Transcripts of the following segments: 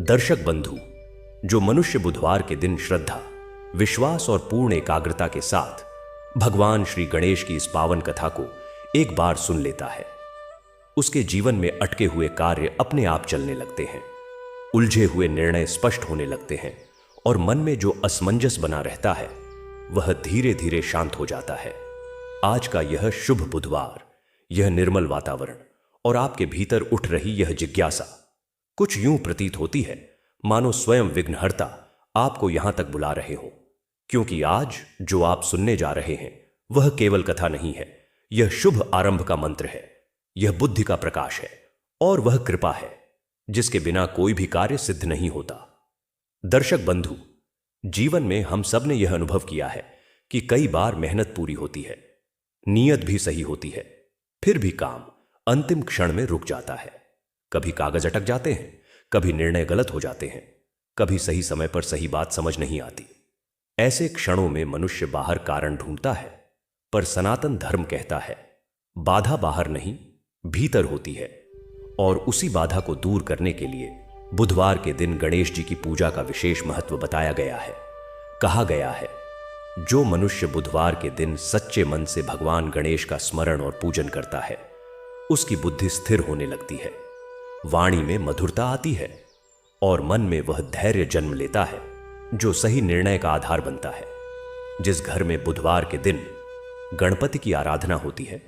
दर्शक बंधु, जो मनुष्य बुधवार के दिन श्रद्धा, विश्वास और पूर्ण एकाग्रता के साथ भगवान श्री गणेश की इस पावन कथा को एक बार सुन लेता है, उसके जीवन में अटके हुए कार्य अपने आप चलने लगते हैं, उलझे हुए निर्णय स्पष्ट होने लगते हैं और मन में जो असमंजस बना रहता है वह धीरे धीरे शांत हो जाता है। आज का यह शुभ बुधवार, यह निर्मल वातावरण और आपके भीतर उठ रही यह जिज्ञासा कुछ यूं प्रतीत होती है मानो स्वयं विघ्नहर्ता आपको यहां तक बुला रहे हो, क्योंकि आज जो आप सुनने जा रहे हैं वह केवल कथा नहीं है, यह शुभ आरंभ का मंत्र है, यह बुद्धि का प्रकाश है और वह कृपा है जिसके बिना कोई भी कार्य सिद्ध नहीं होता। दर्शक बंधु, जीवन में हम सब ने यह अनुभव किया है कि कई बार मेहनत पूरी होती है, नीयत भी सही होती है, फिर भी काम अंतिम क्षण में रुक जाता है। कभी कागज अटक जाते हैं, कभी निर्णय गलत हो जाते हैं, कभी सही समय पर सही बात समझ नहीं आती। ऐसे क्षणों में मनुष्य बाहर कारण ढूंढता है, पर सनातन धर्म कहता है बाधा बाहर नहीं भीतर होती है, और उसी बाधा को दूर करने के लिए बुधवार के दिन गणेश जी की पूजा का विशेष महत्व बताया गया है। कहा गया है, जो मनुष्य बुधवार के दिन सच्चे मन से भगवान गणेश का स्मरण और पूजन करता है उसकी बुद्धि स्थिर होने लगती है, वाणी में मधुरता आती है और मन में वह धैर्य जन्म लेता है जो सही निर्णय का आधार बनता है। जिस घर में बुधवार के दिन गणपति की आराधना होती है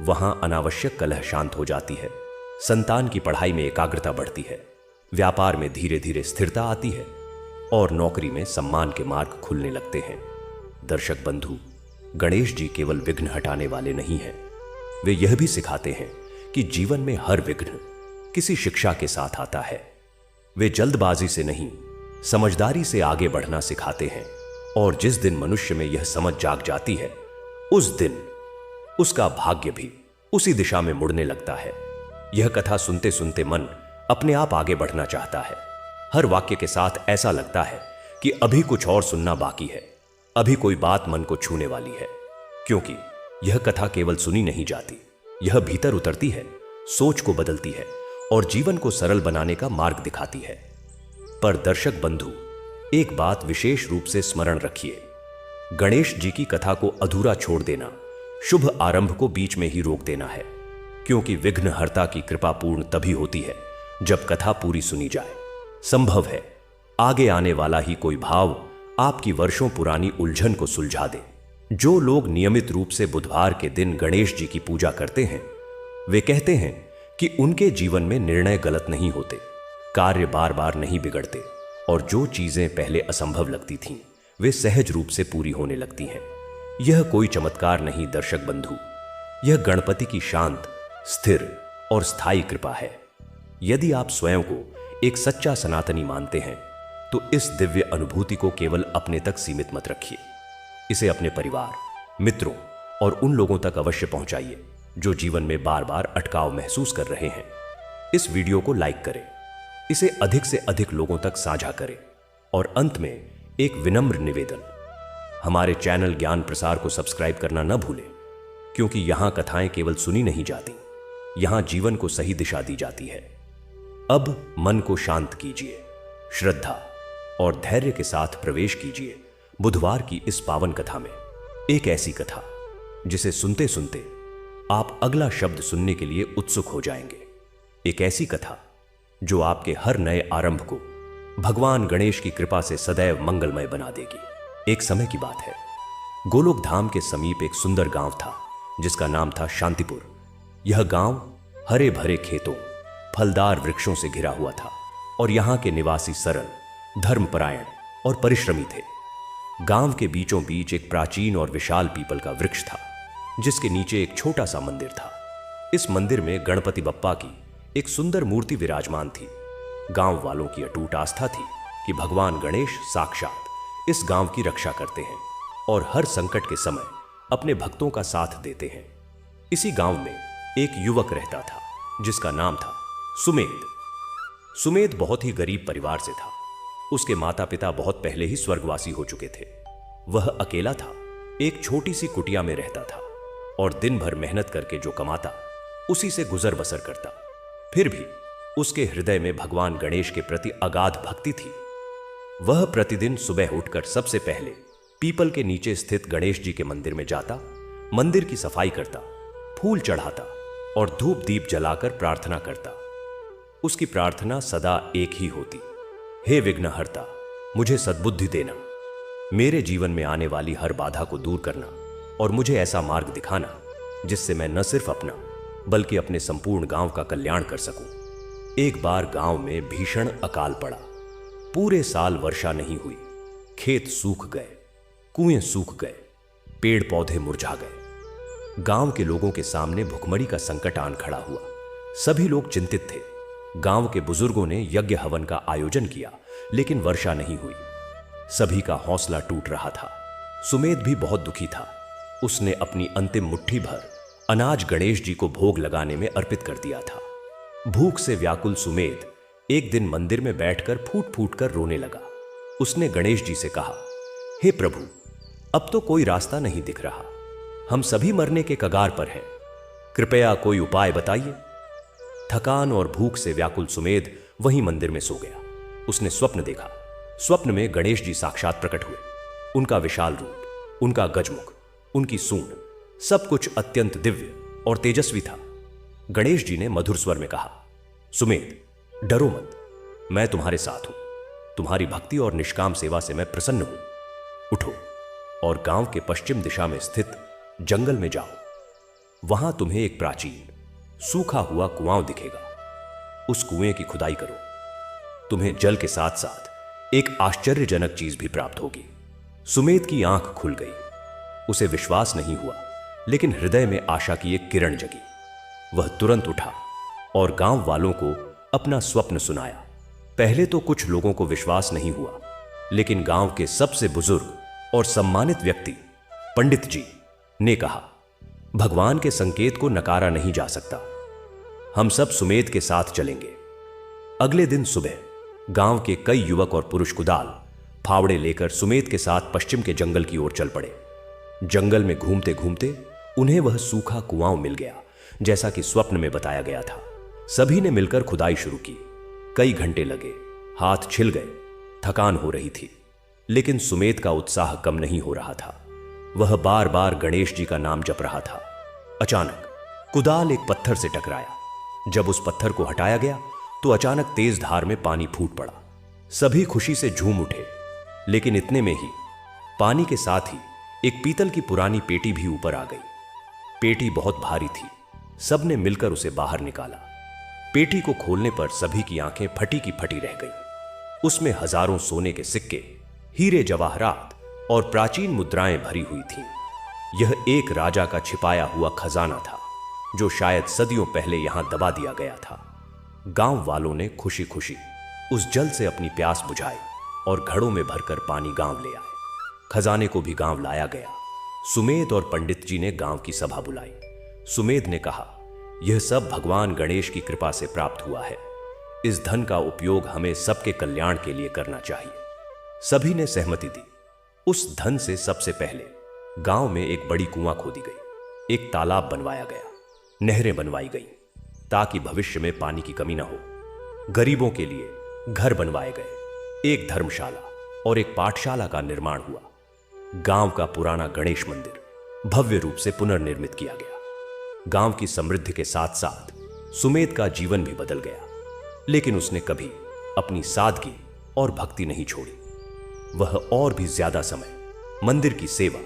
वहां अनावश्यक कलह शांत हो जाती है, संतान की पढ़ाई में एकाग्रता बढ़ती है, व्यापार में धीरे धीरे स्थिरता आती है और नौकरी में सम्मान के मार्ग खुलने लगते हैं। दर्शक बंधु, गणेश जी केवल विघ्न हटाने वाले नहीं हैं, वे यह भी सिखाते हैं कि जीवन में हर विघ्न किसी शिक्षा के साथ आता है। वे जल्दबाजी से नहीं, समझदारी से आगे बढ़ना सिखाते हैं और जिस दिन मनुष्य में यह समझ जाग जाती है उस दिन उसका भाग्य भी उसी दिशा में मुड़ने लगता है। यह कथा सुनते सुनते मन अपने आप आगे बढ़ना चाहता है। हर वाक्य के साथ ऐसा लगता है कि अभी कुछ और सुनना बाकी है, अभी कोई बात मन को छूने वाली है, क्योंकि यह कथा केवल सुनी नहीं जाती, यह भीतर उतरती है, सोच को बदलती है और जीवन को सरल बनाने का मार्ग दिखाती है। पर दर्शक बंधु, एक बात विशेष रूप से स्मरण रखिए, गणेश जी की कथा को अधूरा छोड़ देना शुभ आरंभ को बीच में ही रोक देना है, क्योंकि विघ्नहर्ता की कृपा पूर्ण तभी होती है जब कथा पूरी सुनी जाए। संभव है आगे आने वाला ही कोई भाव आपकी वर्षों पुरानी उलझन को सुलझा दे। जो लोग नियमित रूप से बुधवार के दिन गणेश जी की पूजा करते हैं वे कहते हैं कि उनके जीवन में निर्णय गलत नहीं होते, कार्य बार बार नहीं बिगड़ते और जो चीजें पहले असंभव लगती थीं वे सहज रूप से पूरी होने लगती हैं। यह कोई चमत्कार नहीं दर्शक बंधु, यह गणपति की शांत, स्थिर और स्थायी कृपा है। यदि आप स्वयं को एक सच्चा सनातनी मानते हैं तो इस दिव्य अनुभूति को केवल अपने तक सीमित मत रखिए, इसे अपने परिवार, मित्रों और उन लोगों तक अवश्य पहुंचाइए जो जीवन में बार बार अटकाव महसूस कर रहे हैं। इस वीडियो को लाइक करें, इसे अधिक से अधिक लोगों तक साझा करें और अंत में एक विनम्र निवेदन, हमारे चैनल ज्ञान प्रसार को सब्सक्राइब करना न भूलें, क्योंकि यहां कथाएं केवल सुनी नहीं जाती, यहां जीवन को सही दिशा दी जाती है। अब मन को शांत कीजिए, श्रद्धा और धैर्य के साथ प्रवेश कीजिए बुधवार की इस पावन कथा में। एक ऐसी कथा जिसे सुनते सुनते आप अगला शब्द सुनने के लिए उत्सुक हो जाएंगे। एक ऐसी कथा जो आपके हर नए आरंभ को भगवान गणेश की कृपा से सदैव मंगलमय बना देगी। एक समय की बात है, गोलोक धाम के समीप एक सुंदर गांव था जिसका नाम था शांतिपुर। यह गांव हरे भरे खेतों, फलदार वृक्षों से घिरा हुआ था और यहां के निवासी सरल, धर्मपरायण और परिश्रमी थे। गांव के बीचों बीच एक प्राचीन और विशाल पीपल का वृक्ष था जिसके नीचे एक छोटा सा मंदिर था। इस मंदिर में गणपति बप्पा की एक सुंदर मूर्ति विराजमान थी। गांव वालों की अटूट आस्था थी कि भगवान गणेश साक्षात इस गांव की रक्षा करते हैं और हर संकट के समय अपने भक्तों का साथ देते हैं। इसी गांव में एक युवक रहता था जिसका नाम था सुमेध। सुमेध बहुत ही गरीब परिवार से था। उसके माता पिता बहुत पहले ही स्वर्गवासी हो चुके थे। वह अकेला था, एक छोटी सी कुटिया में रहता था और दिन भर मेहनत करके जो कमाता उसी से गुजर बसर करता। फिर भी उसके हृदय में भगवान गणेश के प्रति अगाध भक्ति थी। वह प्रतिदिन सुबह उठकर सबसे पहले पीपल के नीचे स्थित गणेश जी के मंदिर में जाता, मंदिर की सफाई करता, फूल चढ़ाता और धूप दीप जलाकर प्रार्थना करता। उसकी प्रार्थना सदा एक ही होती, हे विघ्नहर्ता, मुझे सद्बुद्धि देना, मेरे जीवन में आने वाली हर बाधा को दूर करना और मुझे ऐसा मार्ग दिखाना जिससे मैं न सिर्फ अपना बल्कि अपने संपूर्ण गांव का कल्याण कर सकूं। एक बार गांव में भीषण अकाल पड़ा। पूरे साल वर्षा नहीं हुई, खेत सूख गए, कुएं सूख गए, पेड़ पौधे मुरझा गए। गांव के लोगों के सामने भुखमरी का संकट आन खड़ा हुआ। सभी लोग चिंतित थे। गांव के बुजुर्गों ने यज्ञ हवन का आयोजन किया, लेकिन वर्षा नहीं हुई। सभी का हौसला टूट रहा था। सुमेध भी बहुत दुखी था। उसने अपनी अंतिम मुट्ठी भर अनाज गणेश जी को भोग लगाने में अर्पित कर दिया था। भूख से व्याकुल सुमेध एक दिन मंदिर में बैठकर फूट फूट कर रोने लगा। उसने गणेश जी से कहा, हे प्रभु, अब तो कोई रास्ता नहीं दिख रहा। हम सभी मरने के कगार पर हैं। कृपया कोई उपाय बताइए। थकान और भूख से व्याकुल सुमेध वहीं मंदिर में सो गया। उसने स्वप्न देखा। स्वप्न में गणेश जी साक्षात प्रकट हुए। उनका विशाल रूप, उनका गजमुख, उनकी सूंड, सब कुछ अत्यंत दिव्य और तेजस्वी था। गणेश जी ने मधुर स्वर में कहा, सुमेध, डरो मत, मैं तुम्हारे साथ हूं। तुम्हारी भक्ति और निष्काम सेवा से मैं प्रसन्न हूं। उठो और गांव के पश्चिम दिशा में स्थित जंगल में जाओ। वहां तुम्हें एक प्राचीन सूखा हुआ कुआं दिखेगा। उस कुएं की खुदाई करो। तुम्हें जल के साथ साथ एक आश्चर्यजनक चीज भी प्राप्त होगी। सुमेध की आंख खुल गई। उसे विश्वास नहीं हुआ, लेकिन हृदय में आशा की एक किरण जगी। वह तुरंत उठा और गांव वालों को अपना स्वप्न सुनाया। पहले तो कुछ लोगों को विश्वास नहीं हुआ, लेकिन गांव के सबसे बुजुर्ग और सम्मानित व्यक्ति पंडित जी ने कहा, भगवान के संकेत को नकारा नहीं जा सकता। हम सब सुमेध के साथ चलेंगे। अगले दिन सुबह गांव के कई युवक और पुरुष कुदाल, फावड़े लेकर सुमेध के साथ पश्चिम के जंगल की ओर चल पड़े। जंगल में घूमते घूमते उन्हें वह सूखा कुआं मिल गया, जैसा कि स्वप्न में बताया गया था। सभी ने मिलकर खुदाई शुरू की। कई घंटे लगे, हाथ छिल गए, थकान हो रही थी, लेकिन सुमेध का उत्साह कम नहीं हो रहा था। वह बार बार गणेश जी का नाम जप रहा था। अचानक कुदाल एक पत्थर से टकराया। जब उस पत्थर को हटाया गया तो अचानक तेज धार में पानी फूट पड़ा। सभी खुशी से झूम उठे, लेकिन इतने में ही पानी के साथ ही एक पीतल की पुरानी पेटी भी ऊपर आ गई। पेटी बहुत भारी थी। सबने मिलकर उसे बाहर निकाला। पेटी को खोलने पर सभी की आंखें फटी की फटी रह गईं। उसमें हजारों सोने के सिक्के, हीरे जवाहरात और प्राचीन मुद्राएं भरी हुई थीं। यह एक राजा का छिपाया हुआ खजाना था, जो शायद सदियों पहले यहां दबा दिया गया था। गांव वालों ने खुशी खुशी उस जल से अपनी प्यास बुझाई और घड़ों में भरकर पानी गांव ले आए। खजाने को भी गांव लाया गया। सुमेध और पंडित जी ने गांव की सभा बुलाई। सुमेध ने कहा, यह सब भगवान गणेश की कृपा से प्राप्त हुआ है। इस धन का उपयोग हमें सबके कल्याण के लिए करना चाहिए। सभी ने सहमति दी। उस धन से सबसे पहले गांव में एक बड़ी कुआं खोदी गई, एक तालाब बनवाया गया, नहरें बनवाई गईं, ताकि भविष्य में पानी की कमी न हो। गरीबों के लिए घर बनवाए गए। एक धर्मशाला और एक पाठशाला का निर्माण हुआ। गांव का पुराना गणेश मंदिर भव्य रूप से पुनर्निर्मित किया गया। गांव की समृद्धि के साथ साथ सुमेध का जीवन भी बदल गया, लेकिन उसने कभी अपनी सादगी और भक्ति नहीं छोड़ी। वह और भी ज्यादा समय मंदिर की सेवा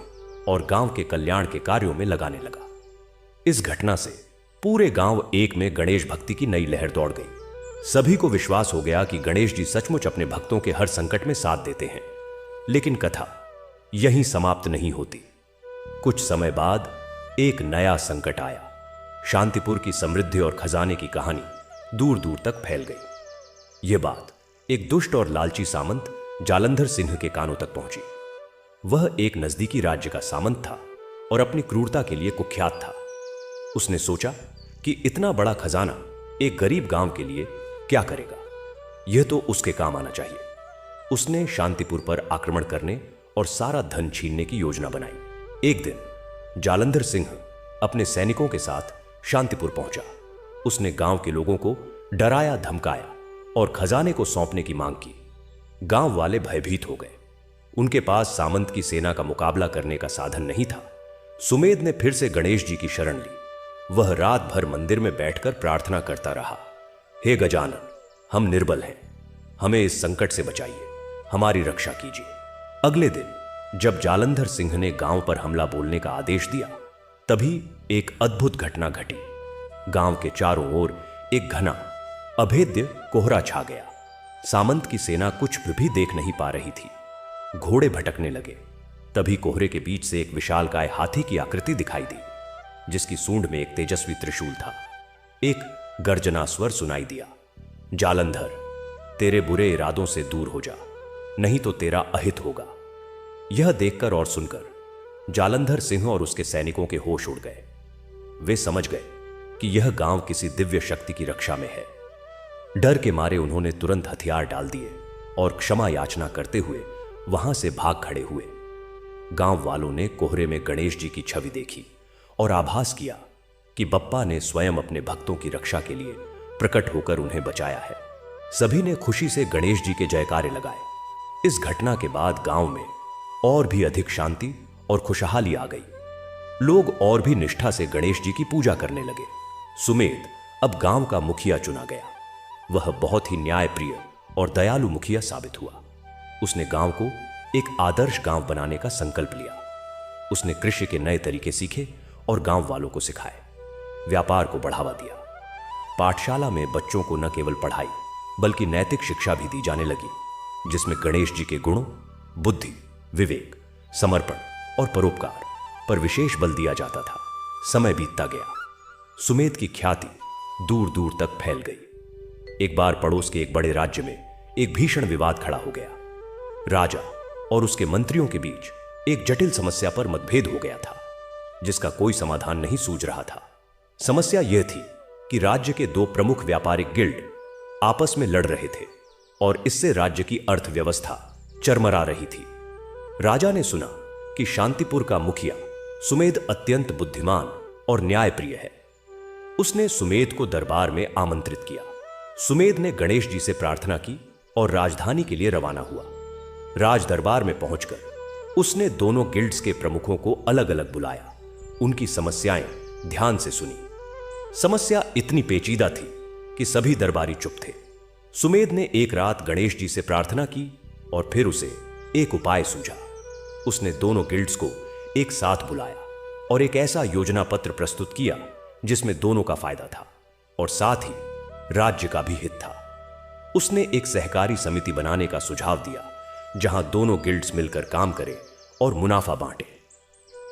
और गांव के कल्याण के कार्यों में लगाने लगा। इस घटना से पूरे गांव एक में गणेश भक्ति की नई लहर दौड़ गई। सभी को विश्वास हो गया कि गणेश जी सचमुच अपने भक्तों के हर संकट में साथ देते हैं। लेकिन कथा यहीं समाप्त नहीं होती। कुछ समय बाद एक नया संकट आया। शांतिपुर की समृद्धि और खजाने की कहानी दूर दूर तक फैल गई। यह बात एक दुष्ट और लालची सामंत जालंधर सिंह के कानों तक पहुंची। वह एक नजदीकी राज्य का सामंत था और अपनी क्रूरता के लिए कुख्यात था। उसने सोचा कि इतना बड़ा खजाना एक गरीब गांव के लिए क्या करेगा, यह तो उसके काम आना चाहिए। उसने शांतिपुर पर आक्रमण करने और सारा धन छीनने की योजना बनाई। एक दिन जालंधर सिंह अपने सैनिकों के साथ शांतिपुर पहुंचा। उसने गांव के लोगों को डराया धमकाया और खजाने को सौंपने की मांग की। गांव वाले भयभीत हो गए। उनके पास सामंत की सेना का मुकाबला करने का साधन नहीं था। सुमेध ने फिर से गणेश जी की शरण ली। वह रात भर मंदिर में बैठकर प्रार्थना करता रहा, हे गजानन, हम निर्बल हैं, हमें इस संकट से बचाइए, हमारी रक्षा कीजिए। अगले दिन जब जालंधर सिंह ने गांव पर हमला बोलने का आदेश दिया, तभी एक अद्भुत घटना घटी। गांव के चारों ओर एक घना अभेद्य कोहरा छा गया। सामंत की सेना कुछ भी देख नहीं पा रही थी। घोड़े भटकने लगे। तभी कोहरे के बीच से एक विशालकाय हाथी की आकृति दिखाई दी, जिसकी सूंड में एक तेजस्वी त्रिशूल था। एक गर्जना स्वर सुनाई दिया, जालंधर, तेरे बुरे इरादों से दूर हो जा, नहीं तो तेरा अहित होगा। यह देखकर और सुनकर जालंधर सिंह और उसके सैनिकों के होश उड़ गए। वे समझ गए कि यह गांव किसी दिव्य शक्ति की रक्षा में है। डर के मारे उन्होंने तुरंत हथियार डाल दिए और क्षमा याचना करते हुए वहां से भाग खड़े हुए। गांव वालों ने कोहरे में गणेश जी की छवि देखी और आभास किया कि बप्पा ने स्वयं अपने भक्तों की रक्षा के लिए प्रकट होकर उन्हें बचाया है। सभी ने खुशी से गणेश जी के जयकारे लगाए। इस घटना के बाद गांव में और भी अधिक शांति और खुशहाली आ गई। लोग और भी निष्ठा से गणेश जी की पूजा करने लगे। सुमेध अब गांव का मुखिया चुना गया। वह बहुत ही न्यायप्रिय और दयालु मुखिया साबित हुआ। उसने गांव को एक आदर्श गांव बनाने का संकल्प लिया। उसने कृषि के नए तरीके सीखे और गांव वालों को सिखाए। व्यापार को बढ़ावा दिया। पाठशाला में बच्चों को न केवल पढ़ाई बल्कि नैतिक शिक्षा भी दी जाने लगी, जिसमें गणेश जी के गुणों, बुद्धि, विवेक, समर्पण और परोपकार पर विशेष बल दिया जाता था। समय बीतता गया। सुमेध की ख्याति दूर दूर तक फैल गई। एक बार पड़ोस के एक बड़े राज्य में एक भीषण विवाद खड़ा हो गया। राजा और उसके मंत्रियों के बीच एक जटिल समस्या पर मतभेद हो गया था, जिसका कोई समाधान नहीं सूझ रहा था। समस्या यह थी कि राज्य के दो प्रमुख व्यापारिक गिल्ड आपस में लड़ रहे थे और इससे राज्य की अर्थव्यवस्था चरमरा रही थी। राजा ने सुना कि शांतिपुर का मुखिया सुमेध अत्यंत बुद्धिमान और न्यायप्रिय है। उसने सुमेध को दरबार में आमंत्रित किया। सुमेध ने गणेश जी से प्रार्थना की और राजधानी के लिए रवाना हुआ। राज दरबार में पहुंचकर उसने दोनों गिल्ड्स के प्रमुखों को अलग अलग बुलाया। उनकी समस्याएं ध्यान से सुनी। समस्या इतनी पेचीदा थी कि सभी दरबारी चुप थे। सुमेध ने एक रात गणेश जी से प्रार्थना की और फिर उसे एक उपाय सूझा। उसने दोनों गिल्ड्स को एक साथ बुलाया और एक ऐसा योजना पत्र प्रस्तुत किया जिसमें दोनों का फायदा था और साथ ही राज्य का भी हित था। उसने एक सहकारी समिति बनाने का सुझाव दिया, जहां दोनों गिल्ड्स मिलकर काम करें और मुनाफा बांटें।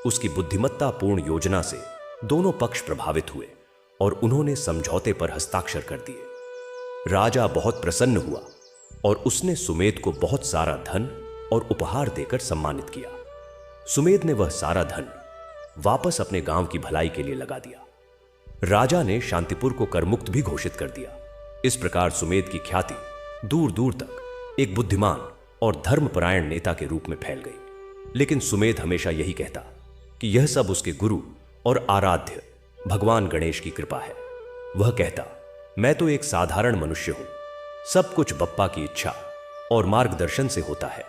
उसकी बुद्धिमत्तापूर्ण योजना से दोनों पक्ष प्रभावित हुए और उन्होंने समझौते पर हस्ताक्षर कर दिए। राजा बहुत प्रसन्न हुआ और उसने सुमेध को बहुत सारा धन और उपहार देकर सम्मानित किया। सुमेध ने वह सारा धन वापस अपने गांव की भलाई के लिए लगा दिया। राजा ने शांतिपुर को करमुक्त भी घोषित कर दिया। इस प्रकार सुमेध की ख्याति दूर दूर तक एक बुद्धिमान और धर्मपरायण नेता के रूप में फैल गई। लेकिन सुमेध हमेशा यही कहता कि यह सब उसके गुरु और आराध्य भगवान गणेश की कृपा है। वह कहता, मैं तो एक साधारण मनुष्य हूं, सब कुछ बप्पा की इच्छा और मार्गदर्शन से होता है।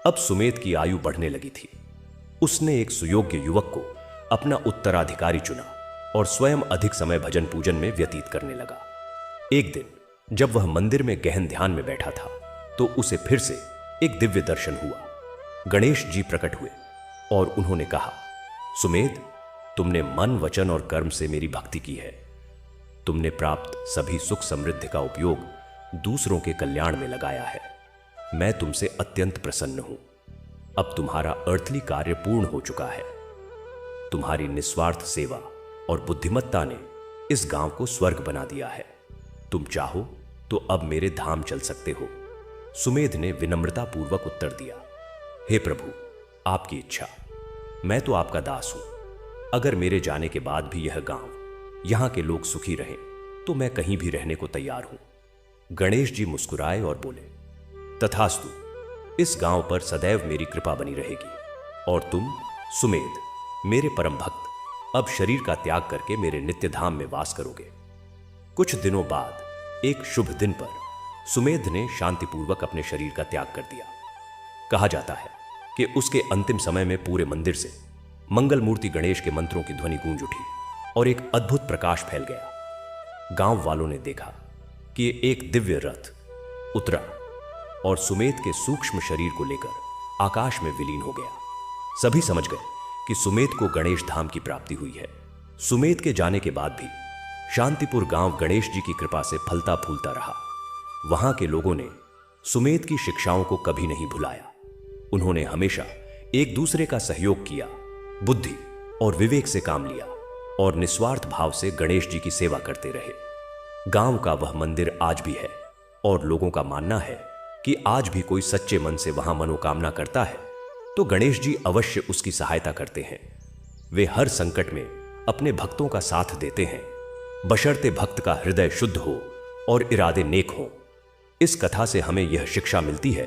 अब सुमेध की आयु बढ़ने लगी थी। उसने एक सुयोग्य युवक को अपना उत्तराधिकारी चुना और स्वयं अधिक समय भजन पूजन में व्यतीत करने लगा। एक दिन जब वह मंदिर में गहन ध्यान में बैठा था तो उसे फिर से एक दिव्य दर्शन हुआ। गणेश जी प्रकट हुए और उन्होंने कहा, सुमेध, तुमने मन, वचन और कर्म से मेरी भक्ति की है। तुमने प्राप्त सभी सुख समृद्धि का उपयोग दूसरों के कल्याण में लगाया है। मैं तुमसे अत्यंत प्रसन्न हूं। अब तुम्हारा अर्थली कार्य पूर्ण हो चुका है। तुम्हारी निस्वार्थ सेवा और बुद्धिमत्ता ने इस गांव को स्वर्ग बना दिया है। तुम चाहो तो अब मेरे धाम चल सकते हो। सुमेध ने विनम्रतापूर्वक उत्तर दिया, हे प्रभु, आपकी इच्छा। मैं तो आपका दास हूं। अगर मेरे जाने के बाद भी यह गांव, यहां के लोग सुखी रहें तो मैं कहीं भी रहने को तैयार हूं। गणेश जी मुस्कुराए और बोले, तथास्तु, इस गांव पर सदैव मेरी कृपा बनी रहेगी और तुम, सुमेध, मेरे परम भक्त, अब शरीर का त्याग करके मेरे नित्य धाम में वास करोगे। कुछ दिनों बाद एक शुभ दिन पर सुमेध ने शांतिपूर्वक अपने शरीर का त्याग कर दिया। कहा जाता है कि उसके अंतिम समय में पूरे मंदिर से मंगल मूर्ति गणेश के मंत्रों की ध्वनि गूंज उठी और एक अद्भुत प्रकाश फैल गया। गांव वालों ने देखा कि एक दिव्य रथ उतरा और सुमेध के सूक्ष्म शरीर को लेकर आकाश में विलीन हो गया। सभी समझ गए कि सुमेध को गणेश धाम की प्राप्ति हुई है। सुमेध के जाने के बाद भी शांतिपुर गांव गणेश जी की कृपा से फलता फूलता रहा। वहां के लोगों ने सुमेध की शिक्षाओं को कभी नहीं भुलाया। उन्होंने हमेशा एक दूसरे का सहयोग किया, बुद्धि और विवेक से काम लिया और निस्वार्थ भाव से गणेश जी की सेवा करते रहे। गांव का वह मंदिर आज भी है और लोगों का मानना है कि आज भी कोई सच्चे मन से वहां मनोकामना करता है तो गणेश जी अवश्य उसकी सहायता करते हैं। वे हर संकट में अपने भक्तों का साथ देते हैं, बशर्ते भक्त का हृदय शुद्ध हो और इरादे नेक हो। इस कथा से हमें यह शिक्षा मिलती है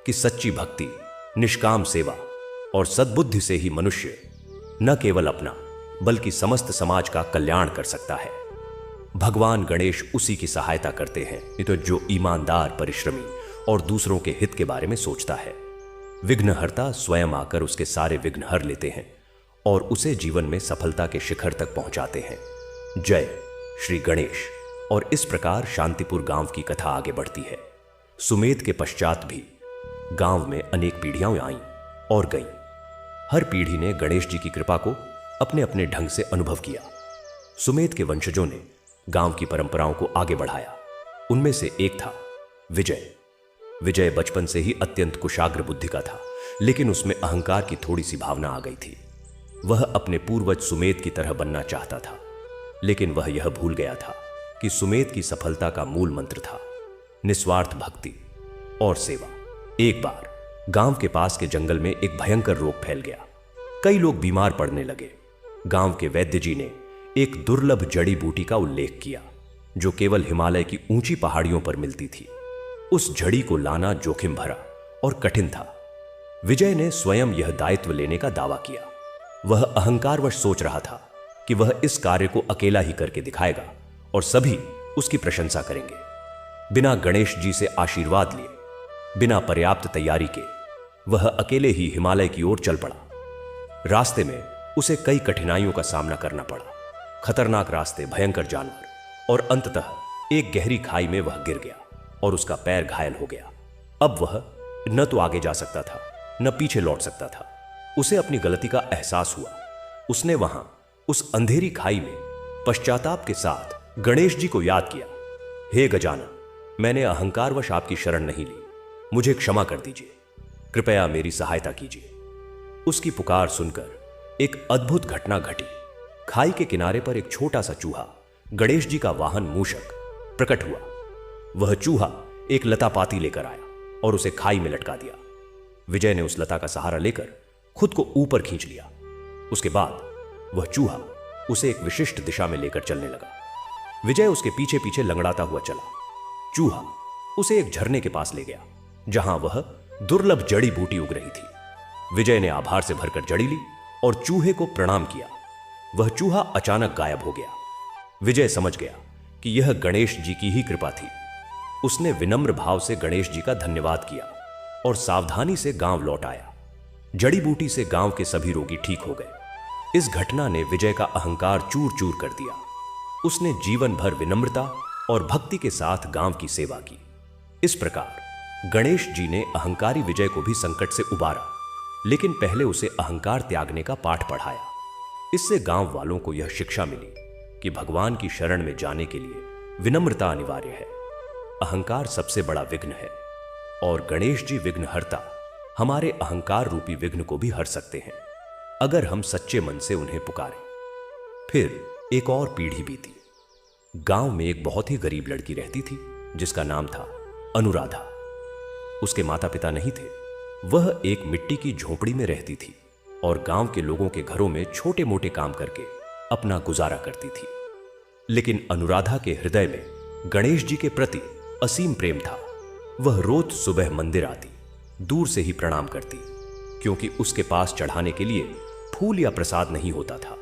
कि सच्ची भक्ति, निष्काम सेवा और सद्बुद्धि से ही मनुष्य न केवल अपना बल्कि समस्त समाज का कल्याण कर सकता है। भगवान गणेश उसी की सहायता करते हैं ये तो जो ईमानदार, परिश्रमी और दूसरों के हित के बारे में सोचता है। विघ्नहर्ता स्वयं आकर उसके सारे विघ्न हर लेते हैं और उसे जीवन में सफलता के शिखर तक पहुंचाते हैं। जय श्री गणेश। और इस प्रकार शांतिपुर गांव की कथा आगे बढ़ती है। सुमेध के पश्चात भी गांव में अनेक पीढ़ियां आईं और गईं। हर पीढ़ी ने गणेश जी की कृपा को अपने अपने ढंग से अनुभव किया। सुमेध के वंशजों ने गांव की परंपराओं को आगे बढ़ाया। उनमें से एक था विजय। विजय बचपन से ही अत्यंत कुशाग्र बुद्धि का था, लेकिन उसमें अहंकार की थोड़ी सी भावना आ गई थी। वह अपने पूर्वज सुमेध की तरह बनना चाहता था, लेकिन वह यह भूल गया था कि सुमेध की सफलता का मूल मंत्र था निस्वार्थ भक्ति और सेवा। एक बार गांव के पास के जंगल में एक भयंकर रोग फैल गया। कई लोग बीमार पड़ने लगे। गांव के वैद्य जी ने एक दुर्लभ जड़ी बूटी का उल्लेख किया जो केवल हिमालय की ऊंची पहाड़ियों पर मिलती थी। उस झड़ी को लाना जोखिम भरा और कठिन था। विजय ने स्वयं यह दायित्व लेने का दावा किया। वह अहंकारवश सोच रहा था कि वह इस कार्य को अकेला ही करके दिखाएगा और सभी उसकी प्रशंसा करेंगे। बिना गणेश जी से आशीर्वाद लिए, बिना पर्याप्त तैयारी के वह अकेले ही हिमालय की ओर चल पड़ा। रास्ते में उसे कई कठिनाइयों का सामना करना पड़ा। खतरनाक रास्ते, भयंकर जानवर और अंततः एक गहरी खाई में वह गिर गया और उसका पैर घायल हो गया। अब वह न तो आगे जा सकता था न पीछे लौट सकता था। उसे अपनी गलती का एहसास हुआ। उसने वहां उस अंधेरी खाई में पश्चाताप के साथ गणेश जी को याद किया। हे गजानन, मैंने अहंकारवश आपकी शरण नहीं ली, मुझे क्षमा कर दीजिए, कृपया मेरी सहायता कीजिए। उसकी पुकार सुनकर एक अद्भुत घटना घटी। खाई के किनारे पर एक छोटा सा चूहा, गणेश जी का वाहन मूषक, प्रकट हुआ। वह चूहा एक लता पाती लेकर आया और उसे खाई में लटका दिया। विजय ने उस लता का सहारा लेकर खुद को ऊपर खींच लिया। उसके बाद वह चूहा उसे एक विशिष्ट दिशा में लेकर चलने लगा। विजय उसके पीछे पीछे लंगड़ाता हुआ चला। चूहा उसे एक झरने के पास ले गया जहां वह दुर्लभ जड़ी बूटी उग रही थी। विजय ने आभार से भरकर जड़ी ली और चूहे को प्रणाम किया। वह चूहा अचानक गायब हो गया। विजय समझ गया कि यह गणेश जी की ही कृपा थी। उसने विनम्र भाव से गणेश जी का धन्यवाद किया और सावधानी से गांव लौट आया। जड़ी बूटी से गांव के सभी रोगी ठीक हो गए। इस घटना ने विजय का अहंकार चूर चूर कर दिया। उसने जीवन भर विनम्रता और भक्ति के साथ गांव की सेवा की। इस प्रकार गणेश जी ने अहंकारी विजय को भी संकट से उबारा, लेकिन पहले उसे अहंकार त्यागने का पाठ पढ़ाया। इससे गांव वालों को यह शिक्षा मिली कि भगवान की शरण में जाने के लिए विनम्रता अनिवार्य है। अहंकार सबसे बड़ा विघ्न है और गणेश जी विघ्नहर्ता हमारे अहंकार रूपी विघ्न को भी हर सकते हैं अगर हम सच्चे मन से उन्हें पुकारें। फिर एक और पीढ़ी बीती। गांव में एक बहुत ही गरीब लड़की रहती थी जिसका नाम था अनुराधा। उसके माता पिता नहीं थे। वह एक मिट्टी की झोपड़ी में रहती थी और गांव के लोगों के घरों में छोटे मोटे काम करके अपना गुजारा करती थी। लेकिन अनुराधा के हृदय में गणेश जी के प्रति असीम प्रेम था। वह रोज सुबह मंदिर आती, दूर से ही प्रणाम करती, क्योंकि उसके पास चढ़ाने के लिए फूल या प्रसाद नहीं होता था।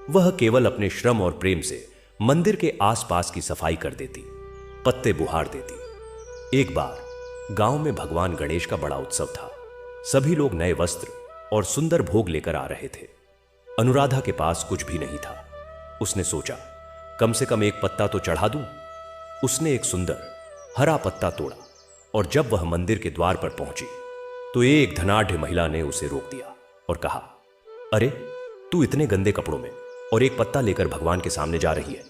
वह केवल अपने श्रम और प्रेम से मंदिर के आसपास की सफाई कर देती। पत्ते बुहार देती। एक बार गांव में भगवान गणेश का बड़ा उत्सव था। सभी लोग नए वस्त्र और सुंदर भोग लेकर आ रहे थे। अनुराधा के पास कुछ भी नहीं था। उसने सोचा, कम से कम एक पत्ता तो चढ़ा दूं। उसने एक सुंदर हरा पत्ता तोड़ा और जब वह मंदिर के द्वार पर पहुंची तो एक धनाढ़ महिला ने उसे रोक दिया और कहा, अरे तू इतने गंदे कपड़ों में और एक पत्ता लेकर भगवान के सामने जा रही है।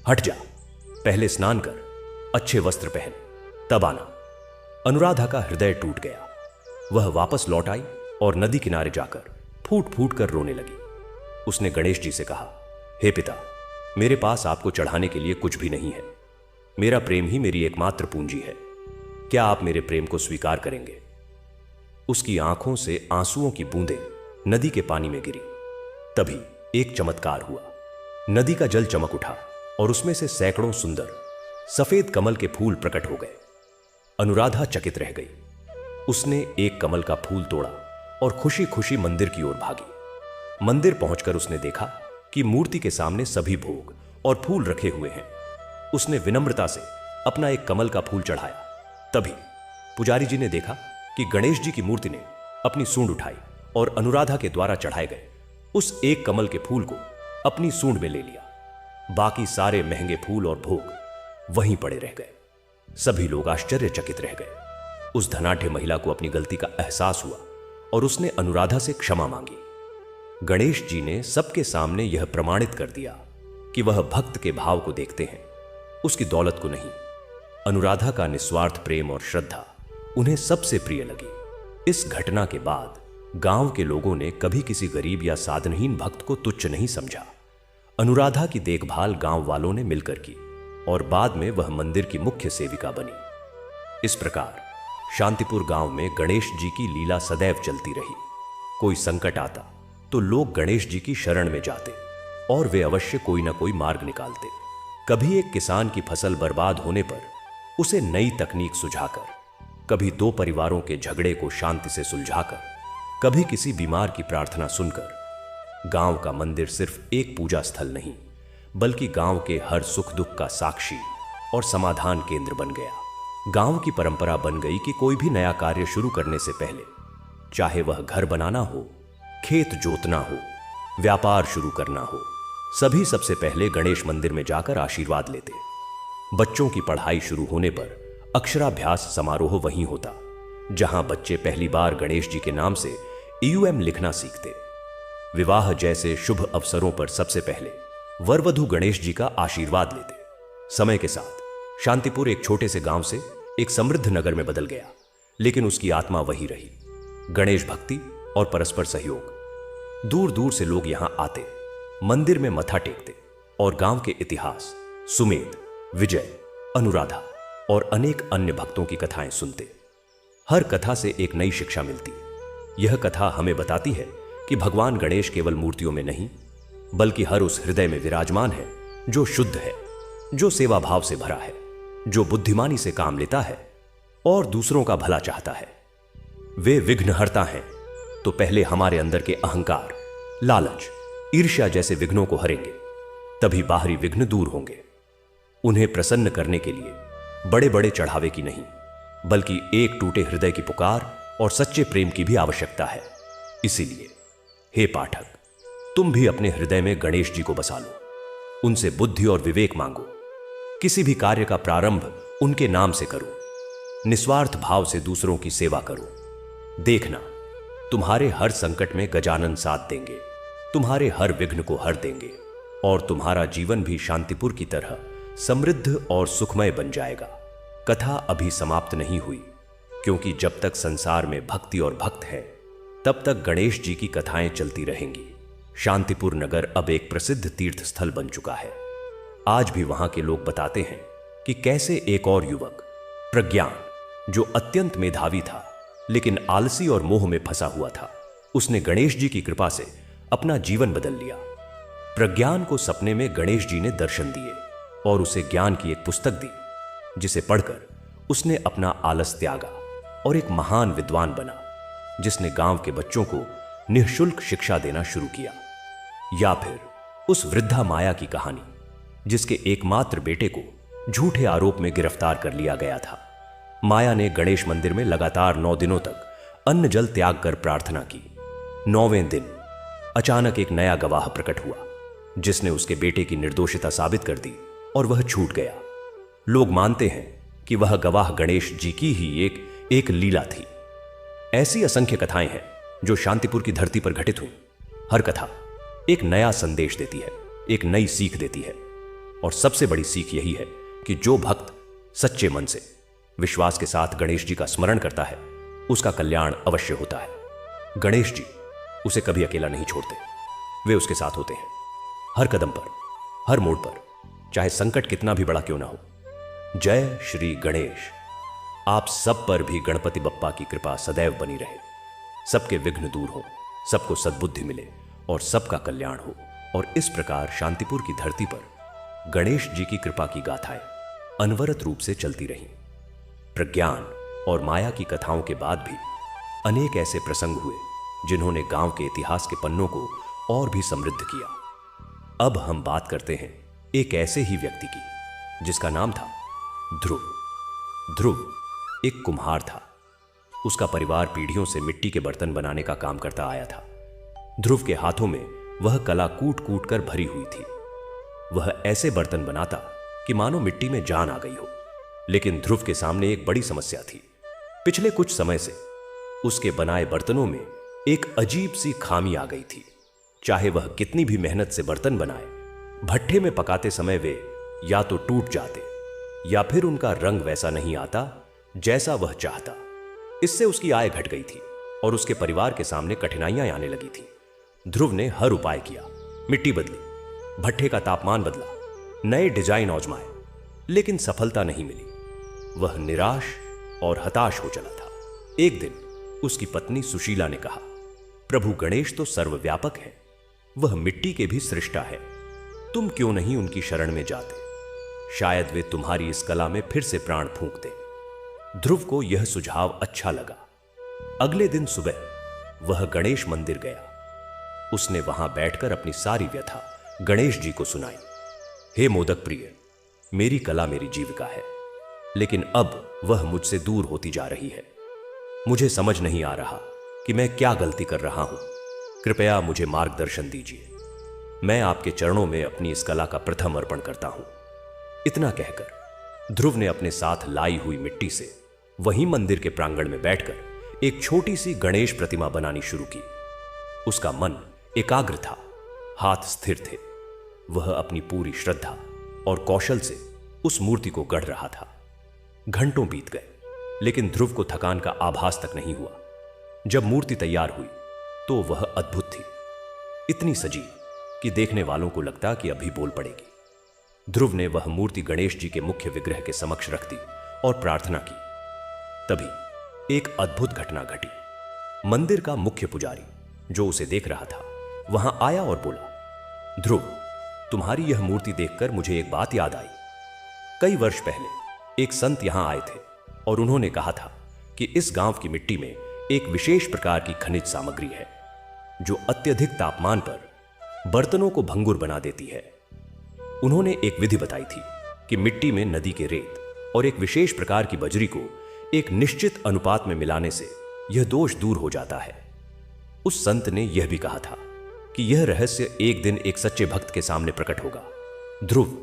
हट जा, पहले स्नान कर, अच्छे वस्त्र पहन, तब आना। अनुराधा का हृदय टूट गया। वह वापस लौट आई और नदी किनारे जाकर फूट फूट कर रोने लगी। उसने गणेश जी से कहा, हे पिता, मेरे पास आपको चढ़ाने के लिए कुछ भी नहीं है। मेरा प्रेम ही मेरी एकमात्र पूंजी है। क्या आप मेरे प्रेम को स्वीकार करेंगे? उसकी आंखों से आंसुओं की बूंदें नदी के पानी में गिरी। तभी एक चमत्कार हुआ। नदी का जल चमक उठा और उसमें से सैकड़ों सुंदर सफेद कमल के फूल प्रकट हो गए। अनुराधा चकित रह गई। उसने एक कमल का फूल तोड़ा और खुशी खुशी मंदिर की ओर भागी। मंदिर पहुंचकर उसने देखा कि मूर्ति के सामने सभी भोग और फूल रखे हुए हैं। उसने विनम्रता से अपना एक कमल का फूल चढ़ाया। तभी पुजारी जी ने देखा कि गणेश जी की मूर्ति ने अपनी सूंड उठाई और अनुराधा के द्वारा चढ़ाए गए उस एक कमल के फूल को अपनी सूंड में ले लिया। बाकी सारे महंगे फूल और भोग वहीं पड़े रह गए। सभी लोग आश्चर्यचकित रह गए। उस धनाढ़ महिला को अपनी गलती का एहसास हुआ और उसने अनुराधा से क्षमा मांगी। गणेश जी ने सबके सामने यह प्रमाणित कर दिया कि वह भक्त के भाव को देखते हैं, उसकी दौलत को नहीं। अनुराधा का निस्वार्थ प्रेम और श्रद्धा उन्हें सबसे प्रिय लगी। इस घटना के बाद गांव के लोगों ने कभी किसी गरीब या साधनहीन भक्त को तुच्छ नहीं समझा। अनुराधा की देखभाल गांव वालों ने मिलकर की और बाद में वह मंदिर की मुख्य सेविका बनी। इस प्रकार शांतिपुर गांव में गणेश जी की लीला सदैव चलती रही। कोई संकट आता तो लोग गणेश जी की शरण में जाते और वे अवश्य कोई ना कोई मार्ग निकालते। कभी एक किसान की फसल बर्बाद होने पर उसे नई तकनीक सुझाकर, कभी दो परिवारों के झगड़े को शांति से सुलझाकर, कभी किसी बीमार की प्रार्थना सुनकर गांव का मंदिर सिर्फ एक पूजा स्थल नहीं बल्कि गांव के हर सुख दुख का साक्षी और समाधान केंद्र बन गया। गांव की परंपरा बन गई कि कोई भी नया कार्य शुरू करने से पहले, चाहे वह घर बनाना हो, खेत जोतना हो, व्यापार शुरू करना हो, सभी सबसे पहले गणेश मंदिर में जाकर आशीर्वाद लेते। बच्चों की पढ़ाई शुरू होने पर अक्षराभ्यास समारोह वहीं होता, जहां बच्चे पहली बार गणेश जी के नाम से ईयूएम लिखना सीखते। विवाह जैसे शुभ अवसरों पर सबसे पहले वर वधू गणेश जी का आशीर्वाद लेते। समय के साथ शांतिपुर एक छोटे से गांव से एक समृद्ध नगर में बदल गया, लेकिन उसकी आत्मा वही रही, गणेश भक्ति और परस्पर सहयोग। दूर दूर से लोग यहां आते, मंदिर में मत्था टेकते और गांव के इतिहास, सुमेध, विजय, अनुराधा और अनेक अन्य भक्तों की कथाएं सुनते। हर कथा से एक नई शिक्षा मिलती। यह कथा हमें बताती है कि भगवान गणेश केवल मूर्तियों में नहीं बल्कि हर उस हृदय में विराजमान है जो शुद्ध है, जो सेवा भाव से भरा है, जो बुद्धिमानी से काम लेता है और दूसरों का भला चाहता है। वे विघ्नहर्ता हैं तो पहले हमारे अंदर के अहंकार, लालच, ईर्ष्या जैसे विघ्नों को हरेंगे, तभी बाहरी विघ्न दूर होंगे। उन्हें प्रसन्न करने के लिए बड़े बड़े चढ़ावे की नहीं बल्कि एक टूटे हृदय की पुकार और सच्चे प्रेम की भी आवश्यकता है। इसीलिए हे पाठक, तुम भी अपने हृदय में गणेश जी को बसा लो, उनसे बुद्धि और विवेक मांगो। किसी भी कार्य का प्रारंभ उनके नाम से करो, निस्वार्थ भाव से दूसरों की सेवा करो। देखना, तुम्हारे हर संकट में गजानन साथ देंगे, तुम्हारे हर विघ्न को हर देंगे और तुम्हारा जीवन भी शांतिपुर की तरह समृद्ध और सुखमय बन जाएगा। कथा अभी समाप्त नहीं हुई, क्योंकि जब तक संसार में भक्ति और भक्त है तब तक गणेश जी की कथाएं चलती रहेंगी। शांतिपुर नगर अब एक प्रसिद्ध तीर्थ स्थल बन चुका है। आज भी वहां के लोग बताते हैं कि कैसे एक और युवक प्रज्ञान, जो अत्यंत मेधावी था लेकिन आलसी और मोह में फंसा हुआ था, उसने गणेश जी की कृपा से अपना जीवन बदल लिया। प्रज्ञान को सपने में गणेश जी ने दर्शन दिए और उसे ज्ञान की एक पुस्तक दी, जिसे पढ़कर उसने अपना आलस त्यागा और एक महान विद्वान बना, जिसने गांव के बच्चों को निःशुल्क शिक्षा देना शुरू किया। या फिर उस वृद्धा माया की कहानी, जिसके एकमात्र बेटे को झूठे आरोप में गिरफ्तार कर लिया गया था। माया ने गणेश मंदिर में लगातार 9 दिनों तक अन्न जल त्याग कर प्रार्थना की। 9वें दिन अचानक एक नया गवाह प्रकट हुआ, जिसने उसके बेटे की निर्दोषिता साबित कर दी और वह छूट गया। लोग मानते हैं कि वह गवाह गणेश जी की ही एक लीला थी। ऐसी असंख्य कथाएं हैं जो शांतिपुर की धरती पर घटित हुई। हर कथा एक नया संदेश देती है, एक नई सीख देती है, और सबसे बड़ी सीख यही है कि जो भक्त सच्चे मन से विश्वास के साथ गणेश जी का स्मरण करता है, उसका कल्याण अवश्य होता है। गणेश जी उसे कभी अकेला नहीं छोड़ते, वे उसके साथ होते हैं हर कदम पर, हर मोड़ पर, चाहे संकट कितना भी बड़ा क्यों ना हो। जय श्री गणेश। आप सब पर भी गणपति बप्पा की कृपा सदैव बनी रहे, सबके विघ्न दूर हो, सबको सद्बुद्धि मिले और सबका कल्याण हो। और इस प्रकार शांतिपुर की धरती पर गणेश जी की कृपा की गाथाएं अनवरत रूप से चलती रहीं। प्रज्ञान और माया की कथाओं के बाद भी अनेक ऐसे प्रसंग हुए जिन्होंने गांव के इतिहास के पन्नों को और भी समृद्ध किया। अब हम बात करते हैं एक ऐसे ही व्यक्ति की जिसका नाम था ध्रुव। ध्रुव एक कुम्हार था। उसका परिवार पीढ़ियों से मिट्टी के बर्तन बनाने का काम करता आया था। ध्रुव के हाथों में वह कला कूट कूट कर भरी हुई थी। वह ऐसे बर्तन बनाता कि मानो मिट्टी में जान आ गई हो। लेकिन ध्रुव के सामने एक बड़ी समस्या थी। पिछले कुछ समय से उसके बनाए बर्तनों में एक अजीब सी खामी आ गई थी। चाहे वह कितनी भी मेहनत से बर्तन बनाए, भट्ठे में पकाते समय वे या तो टूट जाते या फिर उनका रंग वैसा नहीं आता जैसा वह चाहता। इससे उसकी आय घट गई थी और उसके परिवार के सामने कठिनाइयां आने लगी थी। ध्रुव ने हर उपाय किया, मिट्टी बदली, भट्ठे का तापमान बदला, नए डिजाइन आजमाए, लेकिन सफलता नहीं मिली। वह निराश और हताश हो चला था। एक दिन उसकी पत्नी सुशीला ने कहा, प्रभु गणेश तो सर्वव्यापक है, वह मिट्टी के भी सृष्टा है, तुम क्यों नहीं उनकी शरण में जाते? शायद वे तुम्हारी इस कला में फिर से प्राण फूंक दें। ध्रुव को यह सुझाव अच्छा लगा। अगले दिन सुबह वह गणेश मंदिर गया। उसने वहां बैठकर अपनी सारी व्यथा गणेश जी को सुनाई। हे मोदक प्रिय, मेरी कला मेरी जीविका है, लेकिन अब वह मुझसे दूर होती जा रही है। मुझे समझ नहीं आ रहा कि मैं क्या गलती कर रहा हूं। कृपया मुझे मार्गदर्शन दीजिए। मैं आपके चरणों में अपनी इस कला का प्रथम अर्पण करता हूं। इतना कहकर ध्रुव ने अपने साथ लाई हुई मिट्टी से वहीं मंदिर के प्रांगण में बैठकर एक छोटी सी गणेश प्रतिमा बनानी शुरू की। उसका मन एकाग्र था, हाथ स्थिर थे। वह अपनी पूरी श्रद्धा और कौशल से उस मूर्ति को गढ़ रहा था। घंटों बीत गए, लेकिन ध्रुव को थकान का आभास तक नहीं हुआ। जब मूर्ति तैयार हुई तो वह अद्भुत थी, इतनी सजी कि देखने वालों को लगता कि अभी बोल पड़ेगी। ध्रुव ने वह मूर्ति गणेश जी के मुख्य विग्रह के समक्ष रख दी और प्रार्थना की। तभी एक अद्भुत घटना घटी। मंदिर का मुख्य पुजारी, जो उसे देख रहा था, वहां आया और बोला, ध्रुव, तुम्हारी यह मूर्ति देखकर मुझे एक बात याद आई। कई वर्ष पहले एक संत यहां आए थे और उन्होंने कहा था कि इस गांव की मिट्टी में एक विशेष प्रकार की खनिज सामग्री है जो अत्यधिक तापमान पर बर्तनों को भंगुर बना देती है। उन्होंने एक विधि बताई थी कि मिट्टी में नदी के रेत और एक विशेष प्रकार की बजरी को एक निश्चित अनुपात में मिलाने से यह दोष दूर हो जाता है। उस संत ने यह भी कहा था कि यह रहस्य एक दिन एक सच्चे भक्त के सामने प्रकट होगा। ध्रुव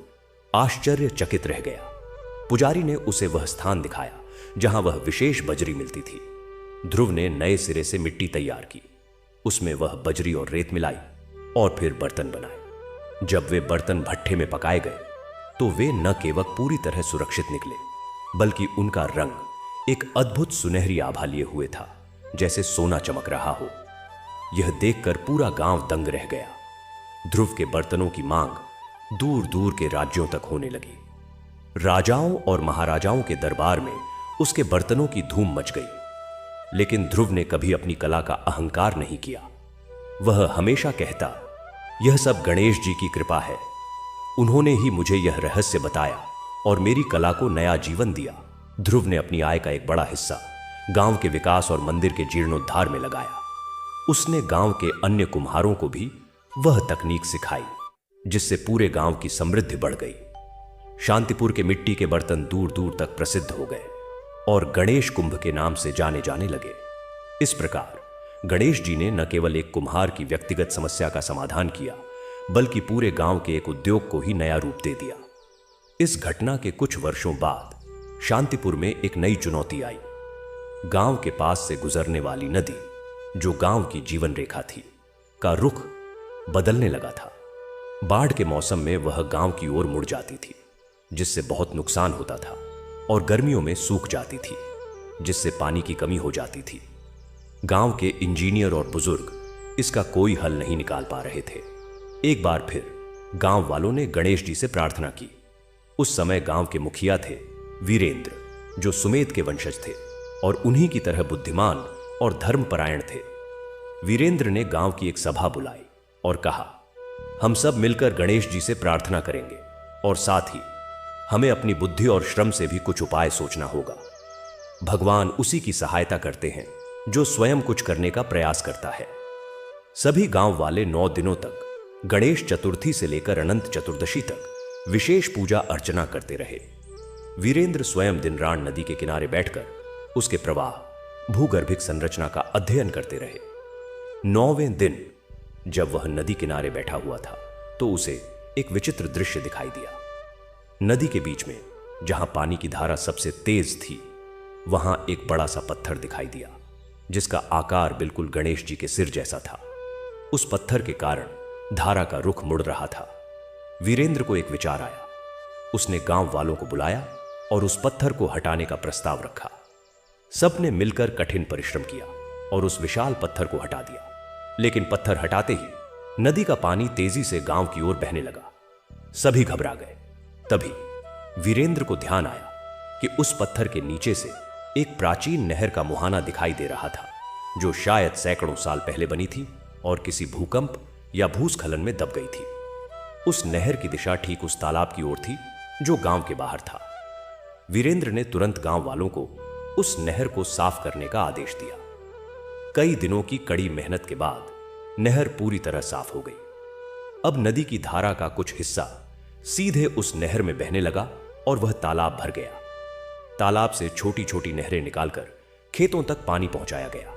आश्चर्यचकित रह गया। पुजारी ने उसे वह स्थान दिखाया जहां वह विशेष बजरी मिलती थी। ध्रुव ने नए सिरे से मिट्टी तैयार की, उसमें वह बजरी और रेत मिलाई और फिर बर्तन बनाए। जब वे बर्तन भट्ठे में पकाए गए तो वे न केवल पूरी तरह सुरक्षित निकले, बल्कि उनका रंग एक अद्भुत सुनहरी आभा लिए हुए था, जैसे सोना चमक रहा हो। यह देखकर पूरा गांव दंग रह गया। ध्रुव के बर्तनों की मांग दूर दूर के राज्यों तक होने लगी। राजाओं और महाराजाओं के दरबार में उसके बर्तनों की धूम मच गई। लेकिन ध्रुव ने कभी अपनी कला का अहंकार नहीं किया। वह हमेशा कहता, यह सब गणेश जी की कृपा है, उन्होंने ही मुझे यह रहस्य बताया और मेरी कला को नया जीवन दिया। ध्रुव ने अपनी आय का एक बड़ा हिस्सा गांव के विकास और मंदिर के जीर्णोद्धार में लगाया। उसने गांव के अन्य कुम्हारों को भी वह तकनीक सिखाई जिससे पूरे गांव की समृद्धि बढ़ गई। शांतिपुर के मिट्टी के बर्तन दूर दूर तक प्रसिद्ध हो गए और गणेश कुंभ के नाम से जाने जाने लगे। इस प्रकार गणेश जी ने न केवल एक कुम्हार की व्यक्तिगत समस्या का समाधान किया, बल्कि पूरे गांव के एक उद्योग को ही नया रूप दे दिया। इस घटना के कुछ वर्षों बाद शांतिपुर में एक नई चुनौती आई। गांव के पास से गुजरने वाली नदी, जो गांव की जीवन रेखा थी, का रुख बदलने लगा था। बाढ़ के मौसम में वह गांव की ओर मुड़ जाती थी, जिससे बहुत नुकसान होता था, और गर्मियों में सूख जाती थी, जिससे पानी की कमी हो जाती थी। गांव के इंजीनियर और बुजुर्ग इसका कोई हल नहीं निकाल पा रहे थे। एक बार फिर गांव वालों ने गणेश जी से प्रार्थना की। उस समय गांव के मुखिया थे वीरेंद्र, जो सुमेध के वंशज थे और उन्हीं की तरह बुद्धिमान और धर्मपरायण थे। वीरेंद्र ने गांव की एक सभा बुलाई और कहा, हम सब मिलकर गणेश जी से प्रार्थना करेंगे और साथ ही हमें अपनी बुद्धि और श्रम से भी कुछ उपाय सोचना होगा। भगवान उसी की सहायता करते हैं जो स्वयं कुछ करने का प्रयास करता है। सभी गांव वाले 9 दिनों तक गणेश चतुर्थी से लेकर अनंत चतुर्दशी तक विशेष पूजा अर्चना करते रहे। वीरेंद्र स्वयं दिन रात नदी के किनारे बैठकर उसके प्रवाह, भूगर्भिक संरचना का अध्ययन करते रहे। 9वें दिन जब वह नदी किनारे बैठा हुआ था तो उसे एक विचित्र दृश्य दिखाई दिया। नदी के बीच में, जहां पानी की धारा सबसे तेज थी, वहां एक बड़ा सा पत्थर दिखाई दिया, जिसका आकार बिल्कुल गणेश जी के सिर जैसा था। उस पत्थर के कारण धारा का रुख मुड़ रहा था। वीरेंद्र को एक विचार आया। उसने गांव वालों को बुलाया और उस पत्थर को हटाने का प्रस्ताव रखा। सबने मिलकर कठिन परिश्रम किया और उस विशाल पत्थर को हटा दिया, लेकिन पत्थर हटाते ही नदी का पानी तेजी से गांव की ओर बहने लगा। सभी घबरा गए। तभी वीरेंद्र को ध्यान आया कि उस पत्थर के नीचे से एक प्राचीन नहर का मुहाना दिखाई दे रहा था, जो शायद सैकड़ों साल पहले बनी थी और किसी भूकंप या भूस्खलन में दब गई थी। उस नहर की दिशा ठीक उस तालाब की ओर थी जो गांव के बाहर था। वीरेंद्र ने तुरंत गांव वालों को उस नहर को साफ करने का आदेश दिया। कई दिनों की कड़ी मेहनत के बाद नहर पूरी तरह साफ हो गई। अब नदी की धारा का कुछ हिस्सा सीधे उस नहर में बहने लगा और वह तालाब भर गया। तालाब से छोटी छोटी नहरें निकालकर खेतों तक पानी पहुंचाया गया।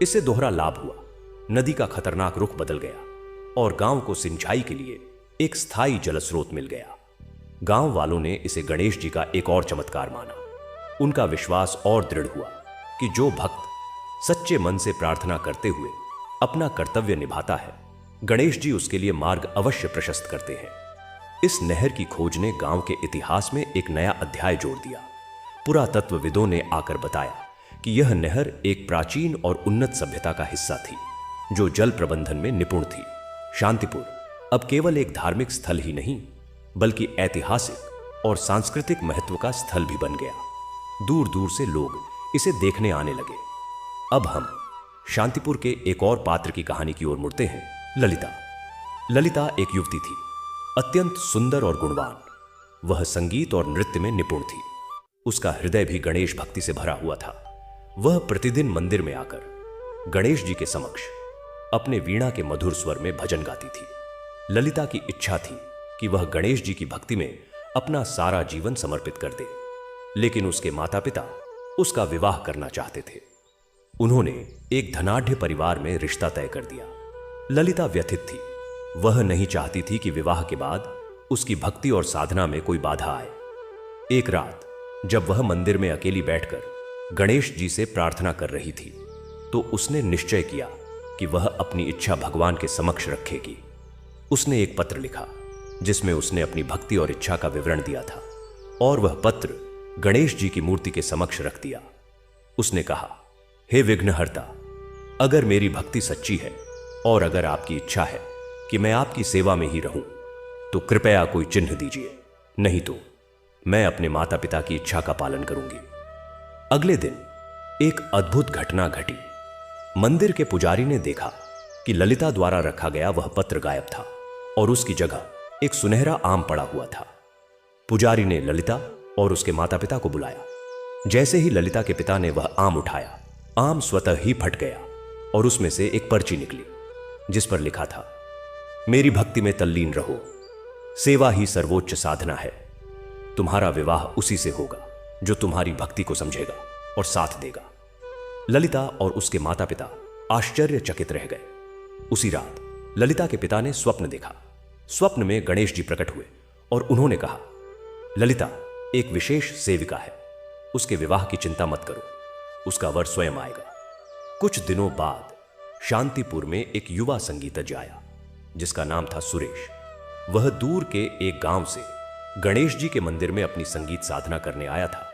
इससे दोहरा लाभ हुआ। नदी का खतरनाक रुख बदल गया और गांव को सिंचाई के लिए एक स्थायी जल स्रोत मिल गया। गांव वालों ने इसे गणेश जी का एक और चमत्कार माना। उनका विश्वास और दृढ़ हुआ कि जो भक्त सच्चे मन से प्रार्थना करते हुए अपना कर्तव्य निभाता है, गणेश जी उसके लिए मार्ग अवश्य प्रशस्त करते हैं। इस नहर की खोज ने गांव के इतिहास में एक नया अध्याय जोड़ दिया। पुरातत्वविदों ने आकर बताया कि यह नहर एक प्राचीन और उन्नत सभ्यता का हिस्सा थी, जो जल प्रबंधन में निपुण थी। शांतिपुर अब केवल एक धार्मिक स्थल ही नहीं, बल्कि ऐतिहासिक और सांस्कृतिक महत्व का स्थल भी बन गया। दूर दूर से लोग इसे देखने आने लगे। अब हम शांतिपुर के एक और पात्र की कहानी की ओर मुड़ते हैं, ललिता। ललिता एक युवती थी, अत्यंत सुंदर और गुणवान। वह संगीत और नृत्य में निपुण थी। उसका हृदय भी गणेश भक्ति से भरा हुआ था। वह प्रतिदिन मंदिर में आकर गणेश जी के समक्ष अपने वीणा के मधुर स्वर में भजन गाती थी। ललिता की इच्छा थी कि वह गणेश जी की भक्ति में अपना सारा जीवन समर्पित कर दे, लेकिन उसके माता पिता उसका विवाह करना चाहते थे। उन्होंने एक धनाढ्य परिवार में रिश्ता तय कर दिया। ललिता व्यथित थी। वह नहीं चाहती थी कि विवाह के बाद उसकी भक्ति और साधना में कोई बाधा आए। एक रात जब वह मंदिर में अकेली बैठकर गणेश जी से प्रार्थना कर रही थी, तो उसने निश्चय किया कि वह अपनी इच्छा भगवान के समक्ष रखेगी। उसने एक पत्र लिखा, जिसमें उसने अपनी भक्ति और इच्छा का विवरण दिया था, और वह पत्र गणेश जी की मूर्ति के समक्ष रख दिया। उसने कहा, हे विघ्नहर्ता, अगर मेरी भक्ति सच्ची है और अगर आपकी इच्छा है कि मैं आपकी सेवा में ही रहूं, तो कृपया कोई चिन्ह दीजिए, नहीं तो मैं अपने माता पिता की इच्छा का पालन करूंगी। अगले दिन एक अद्भुत घटना घटी। मंदिर के पुजारी ने देखा कि ललिता द्वारा रखा गया वह पत्र गायब था और उसकी जगह एक सुनहरा आम पड़ा हुआ था। पुजारी ने ललिता और उसके माता पिता को बुलाया। जैसे ही ललिता के पिता ने वह आम उठाया, आम स्वतः ही फट गया और उसमें से एक पर्ची निकली, जिस पर लिखा था, मेरी भक्ति में तल्लीन रहो, सेवा ही सर्वोच्च साधना है, तुम्हारा विवाह उसी से होगा जो तुम्हारी भक्ति को समझेगा और साथ देगा। ललिता और उसके माता पिता आश्चर्यचकित रह गए। उसी रात ललिता के पिता ने स्वप्न देखा। स्वप्न में गणेश जी प्रकट हुए और उन्होंने कहा, ललिता एक विशेष सेविका है, उसके विवाह की चिंता मत करो, उसका वर स्वयं आएगा। कुछ दिनों बाद शांतिपुर में एक युवा संगीतज्ञ आया जिसका नाम था सुरेश। वह दूर के एक गांव से गणेश जी के मंदिर में अपनी संगीत साधना करने आया था।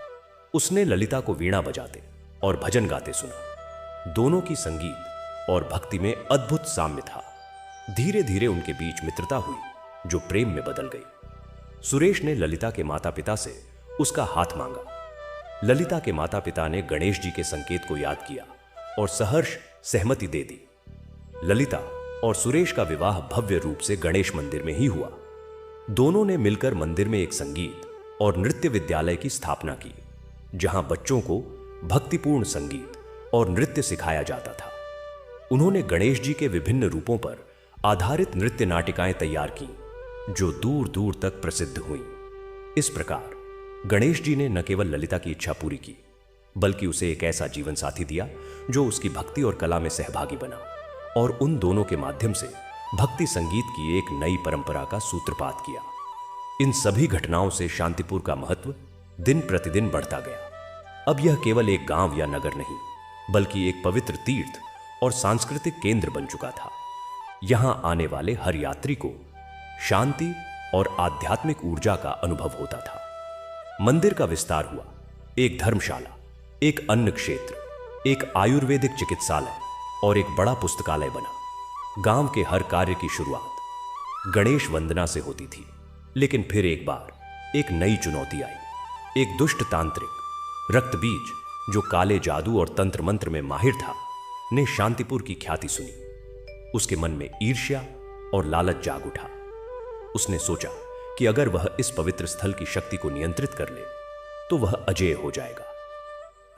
उसने ललिता को वीणा बजाते और भजन गाते सुना। दोनों की संगीत और भक्ति में अद्भुत साम्य था। धीरे धीरे उनके बीच मित्रता हुई जो प्रेम में बदल गई। सुरेश ने ललिता के माता पिता से उसका हाथ मांगा। ललिता के माता पिता ने गणेश जी के संकेत को याद किया और सहर्ष सहमति दे दी। ललिता और सुरेश का विवाह भव्य रूप से गणेश मंदिर में ही हुआ। दोनों ने मिलकर मंदिर में एक संगीत और नृत्य विद्यालय की स्थापना की जहां बच्चों को भक्तिपूर्ण संगीत और नृत्य सिखाया जाता था। उन्होंने गणेश जी के विभिन्न रूपों पर आधारित नृत्य नाटिकाएं तैयार की जो दूर दूर तक प्रसिद्ध हुईं। इस प्रकार गणेश जी ने न केवल ललिता की इच्छा पूरी की बल्कि उसे एक ऐसा जीवन साथी दिया जो उसकी भक्ति और कला में सहभागी बना और उन दोनों के माध्यम से भक्ति संगीत की एक नई परंपरा का सूत्रपात किया। इन सभी घटनाओं से शांतिपुर का महत्व दिन प्रतिदिन बढ़ता गया। अब यह केवल एक गांव या नगर नहीं बल्कि एक पवित्र तीर्थ और सांस्कृतिक केंद्र बन चुका था। यहां आने वाले हर यात्री को शांति और आध्यात्मिक ऊर्जा का अनुभव होता था। मंदिर का विस्तार हुआ। एक धर्मशाला, एक अन्न क्षेत्र, एक आयुर्वेदिक चिकित्सालय और एक बड़ा पुस्तकालय बना। गांव के हर कार्य की शुरुआत गणेश वंदना से होती थी, लेकिन फिर एक बार एक नई चुनौती आई। एक दुष्ट तांत्रिक रक्तबीज जो काले जादू और तंत्र मंत्र में माहिर था ने शांतिपुर की ख्याति सुनी। उसके मन में ईर्ष्या और लालच जाग उठा। उसने सोचा कि अगर वह इस पवित्र स्थल की शक्ति को नियंत्रित कर ले तो वह अजेय हो जाएगा।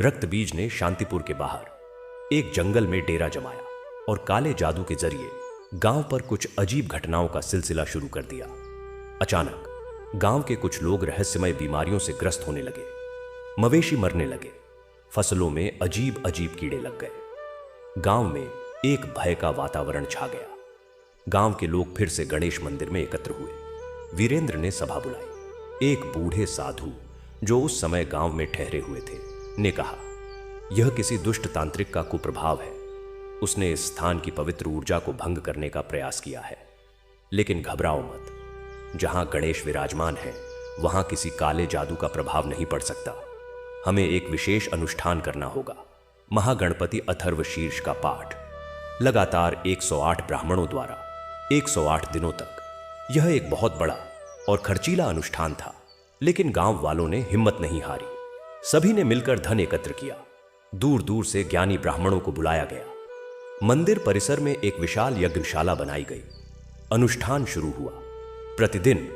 रक्तबीज ने शांतिपुर के बाहर एक जंगल में डेरा जमाया और काले जादू के जरिए गांव पर कुछ अजीब घटनाओं का सिलसिला शुरू कर दिया। अचानक गांव के कुछ लोग रहस्यमय बीमारियों से ग्रस्त होने लगे। मवेशी मरने लगे। फसलों में अजीब अजीब कीड़े लग गए। गांव में एक भय का वातावरण छा गया। गांव के लोग फिर से गणेश मंदिर में एकत्र हुए। वीरेंद्र ने सभा बुलाई। एक बूढ़े साधु जो उस समय गांव में ठहरे हुए थे ने कहा, यह किसी दुष्ट तांत्रिक का कुप्रभाव है। उसने इस स्थान की पवित्र ऊर्जा को भंग करने का प्रयास किया है। लेकिन घबराओ मत, जहां गणेश विराजमान है वहां किसी काले जादू का प्रभाव नहीं पड़ सकता। हमें एक विशेष अनुष्ठान करना होगा, महागणपति अथर्व शीर्ष का पाठ, लगातार 108 ब्राह्मणों द्वारा 108 दिनों तक। यह एक बहुत बड़ा और खर्चीला अनुष्ठान था, लेकिन गांव वालों ने हिम्मत नहीं हारी। सभी ने मिलकर धन एकत्र किया। दूर दूर से ज्ञानी ब्राह्मणों को बुलाया गया। मंदिर परिसर में एक विशाल यज्ञशाला बनाई गई। अनुष्ठान शुरू हुआ। प्रतिदिन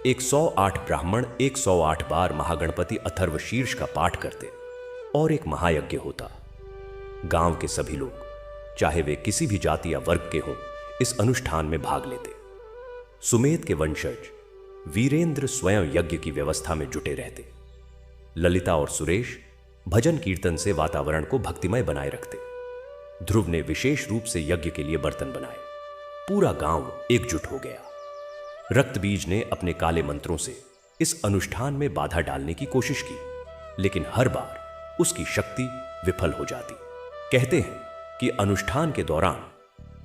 108 ब्राह्मण 108 बार महागणपति अथर्व शीर्ष का पाठ करते और एक महायज्ञ होता। गांव के सभी लोग, चाहे वे किसी भी जाति या वर्ग के हों, इस अनुष्ठान में भाग लेते। सुमेध के वंशज वीरेंद्र स्वयं यज्ञ की व्यवस्था में जुटे रहते। ललिता और सुरेश भजन कीर्तन से वातावरण को भक्तिमय बनाए रखते। ध्रुव ने विशेष रूप से यज्ञ के लिए बर्तन बनाए। पूरा गांव एकजुट हो गया। रक्तबीज ने अपने काले मंत्रों से इस अनुष्ठान में बाधा डालने की कोशिश की, लेकिन हर बार उसकी शक्ति विफल हो जाती। कहते हैं कि अनुष्ठान के दौरान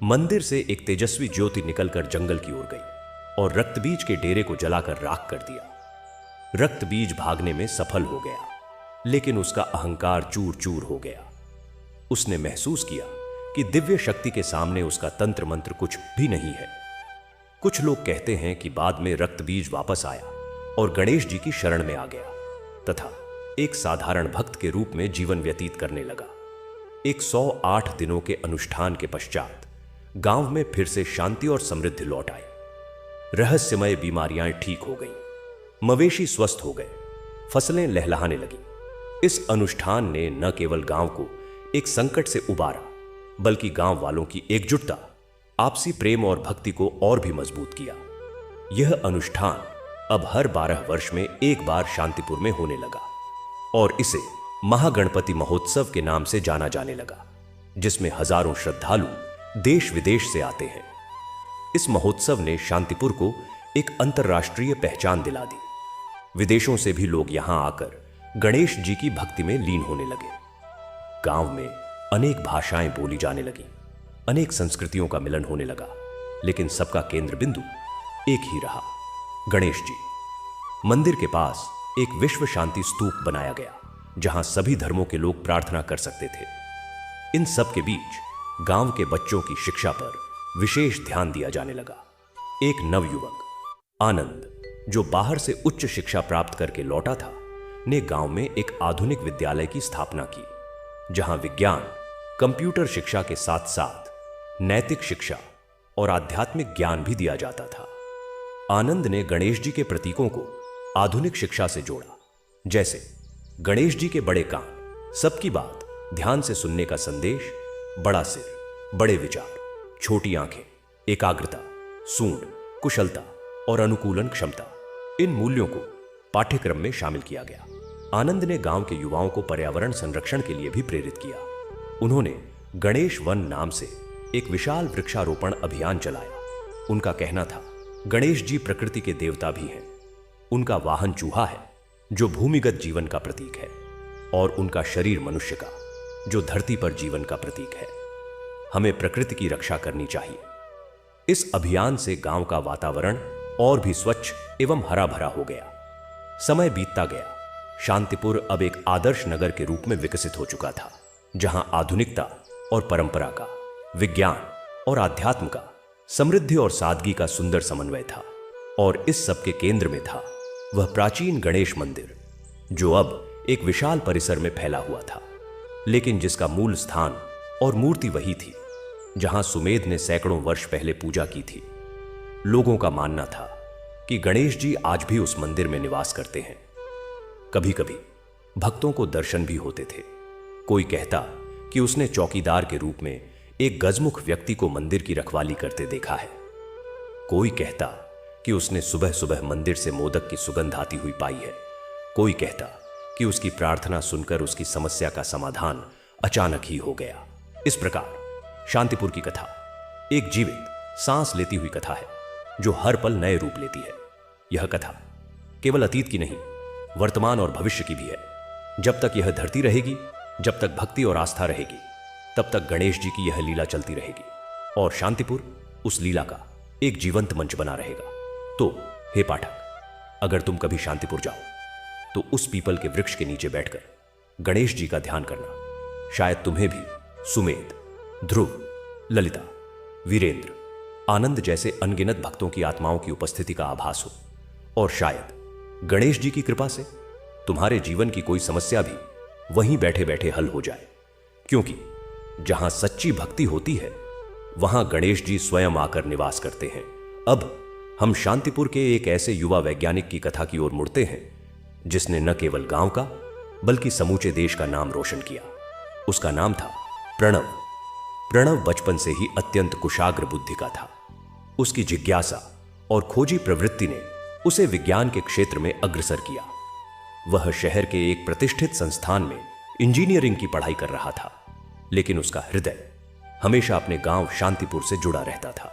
मंदिर से एक तेजस्वी ज्योति निकलकर जंगल की ओर गई और रक्तबीज के डेरे को जलाकर राख कर दिया। रक्तबीज भागने में सफल हो गया, लेकिन उसका अहंकार चूर चूर हो गया। उसने महसूस किया कि दिव्य शक्ति के सामने उसका तंत्र मंत्र कुछ भी नहीं है। कुछ लोग कहते हैं कि बाद में रक्तबीज वापस आया और गणेश जी की शरण में आ गया तथा एक साधारण भक्त के रूप में जीवन व्यतीत करने लगा। 108 दिनों के अनुष्ठान के पश्चात गांव में फिर से शांति और समृद्धि लौट आई। रहस्यमय बीमारियां ठीक हो गईं, मवेशी स्वस्थ हो गए, फसलें लहलहाने लगी। इस अनुष्ठान ने न केवल गांव को एक संकट से उबारा, बल्कि गांव वालों की एकजुटता, आपसी प्रेम और भक्ति को और भी मजबूत किया। यह अनुष्ठान अब हर 12 वर्ष में एक बार शांतिपुर में होने लगा और इसे महागणपति महोत्सव के नाम से जाना जाने लगा, जिसमें हजारों श्रद्धालु देश विदेश से आते हैं। इस महोत्सव ने शांतिपुर को एक अंतर्राष्ट्रीय पहचान दिला दी। विदेशों से भी लोग यहां आकर गणेश जी की भक्ति में लीन होने लगे। गांव में अनेक भाषाएं बोली जाने लगी, अनेक संस्कृतियों का मिलन होने लगा, लेकिन सबका केंद्र बिंदु एक ही रहा, गणेश जी। मंदिर के पास एक विश्व शांति स्तूप बनाया गया, जहां सभी धर्मों के लोग प्रार्थना कर सकते थे। इन सब के बीच गांव के बच्चों की शिक्षा पर विशेष ध्यान दिया जाने लगा। एक नवयुवक आनंद, जो बाहर से उच्च शिक्षा प्राप्त करके लौटा था, ने गांव में एक आधुनिक विद्यालय की स्थापना की, जहां विज्ञान, कंप्यूटर शिक्षा के साथ साथ नैतिक शिक्षा और आध्यात्मिक ज्ञान भी दिया जाता था। आनंद ने गणेश जी के प्रतीकों को आधुनिक शिक्षा से जोड़ा, जैसे गणेश जी के बड़े कान, सबकी बात ध्यान से सुनने का संदेश, बड़ा सिर, बड़े विचार, छोटी आंखें, एकाग्रता, सूंड, कुशलता और अनुकूलन क्षमता, इन मूल्यों को पाठ्यक्रम में शामिल किया गया। आनंद ने गांव के युवाओं को पर्यावरण संरक्षण के लिए भी प्रेरित किया। उन्होंने गणेश वन नाम से एक विशाल वृक्षारोपण अभियान चलाया। उनका कहना था, गणेश जी प्रकृति के देवता भी हैं। उनका वाहन चूहा है, जो भूमिगत जीवन का प्रतीक है, और उनका शरीर मनुष्य का, जो धरती पर जीवन का प्रतीक है। हमें प्रकृति की रक्षा करनी चाहिए। इस अभियान से गांव का वातावरण और भी स्वच्छ एवं हरा भरा हो गया। समय बीतता गया। शांतिपुर अब एक आदर्श नगर के रूप में विकसित हो चुका था, जहां आधुनिकता और परंपरा का, विज्ञान और आध्यात्म का, समृद्धि और सादगी का सुंदर समन्वय था। और इस सब के केंद्र में था वह प्राचीन गणेश मंदिर, जो अब एक विशाल परिसर में फैला हुआ था, लेकिन जिसका मूल स्थान और मूर्ति वही थी जहां सुमेध ने सैकड़ों वर्ष पहले पूजा की थी। लोगों का मानना था कि गणेश जी आज भी उस मंदिर में निवास करते हैं। कभी कभी भक्तों को दर्शन भी होते थे। कोई कहता कि उसने चौकीदार के रूप में एक गजमुख व्यक्ति को मंदिर की रखवाली करते देखा है। कोई कहता कि उसने सुबह सुबह मंदिर से मोदक की सुगंध आती हुई पाई है। कोई कहता कि उसकी प्रार्थना सुनकर उसकी समस्या का समाधान अचानक ही हो गया। इस प्रकार शांतिपुर की कथा एक जीवित, सांस लेती हुई कथा है, जो हर पल नए रूप लेती है। यह कथा केवल अतीत की नहीं, वर्तमान और भविष्य की भी है। जब तक यह धरती रहेगी, जब तक भक्ति और आस्था रहेगी, तब तक गणेश जी की यह लीला चलती रहेगी और शांतिपुर उस लीला का एक जीवंत मंच बना रहेगा। तो हे पाठक, अगर तुम कभी शांतिपुर जाओ तो उस पीपल के वृक्ष के नीचे बैठकर गणेश जी का ध्यान करना। शायद तुम्हें भी सुमेध, ध्रुव, ललिता, वीरेंद्र, आनंद जैसे अनगिनत भक्तों की आत्माओं की उपस्थिति का आभास हो, और शायद गणेश जी की कृपा से तुम्हारे जीवन की कोई समस्या भी वहीं बैठे बैठे हल हो जाए। क्योंकि जहां सच्ची भक्ति होती है, वहां गणेश जी स्वयं आकर निवास करते हैं। अब हम शांतिपुर के एक ऐसे युवा वैज्ञानिक की कथा की ओर मुड़ते हैं, जिसने न केवल गांव का बल्कि समूचे देश का नाम रोशन किया। उसका नाम था प्रणव। प्रणव बचपन से ही अत्यंत कुशाग्र बुद्धि का था। उसकी जिज्ञासा और खोजी प्रवृत्ति ने उसे विज्ञान के क्षेत्र में अग्रसर किया। वह शहर के एक प्रतिष्ठित संस्थान में इंजीनियरिंग की पढ़ाई कर रहा था, लेकिन उसका हृदय हमेशा अपने गांव शांतिपुर से जुड़ा रहता था।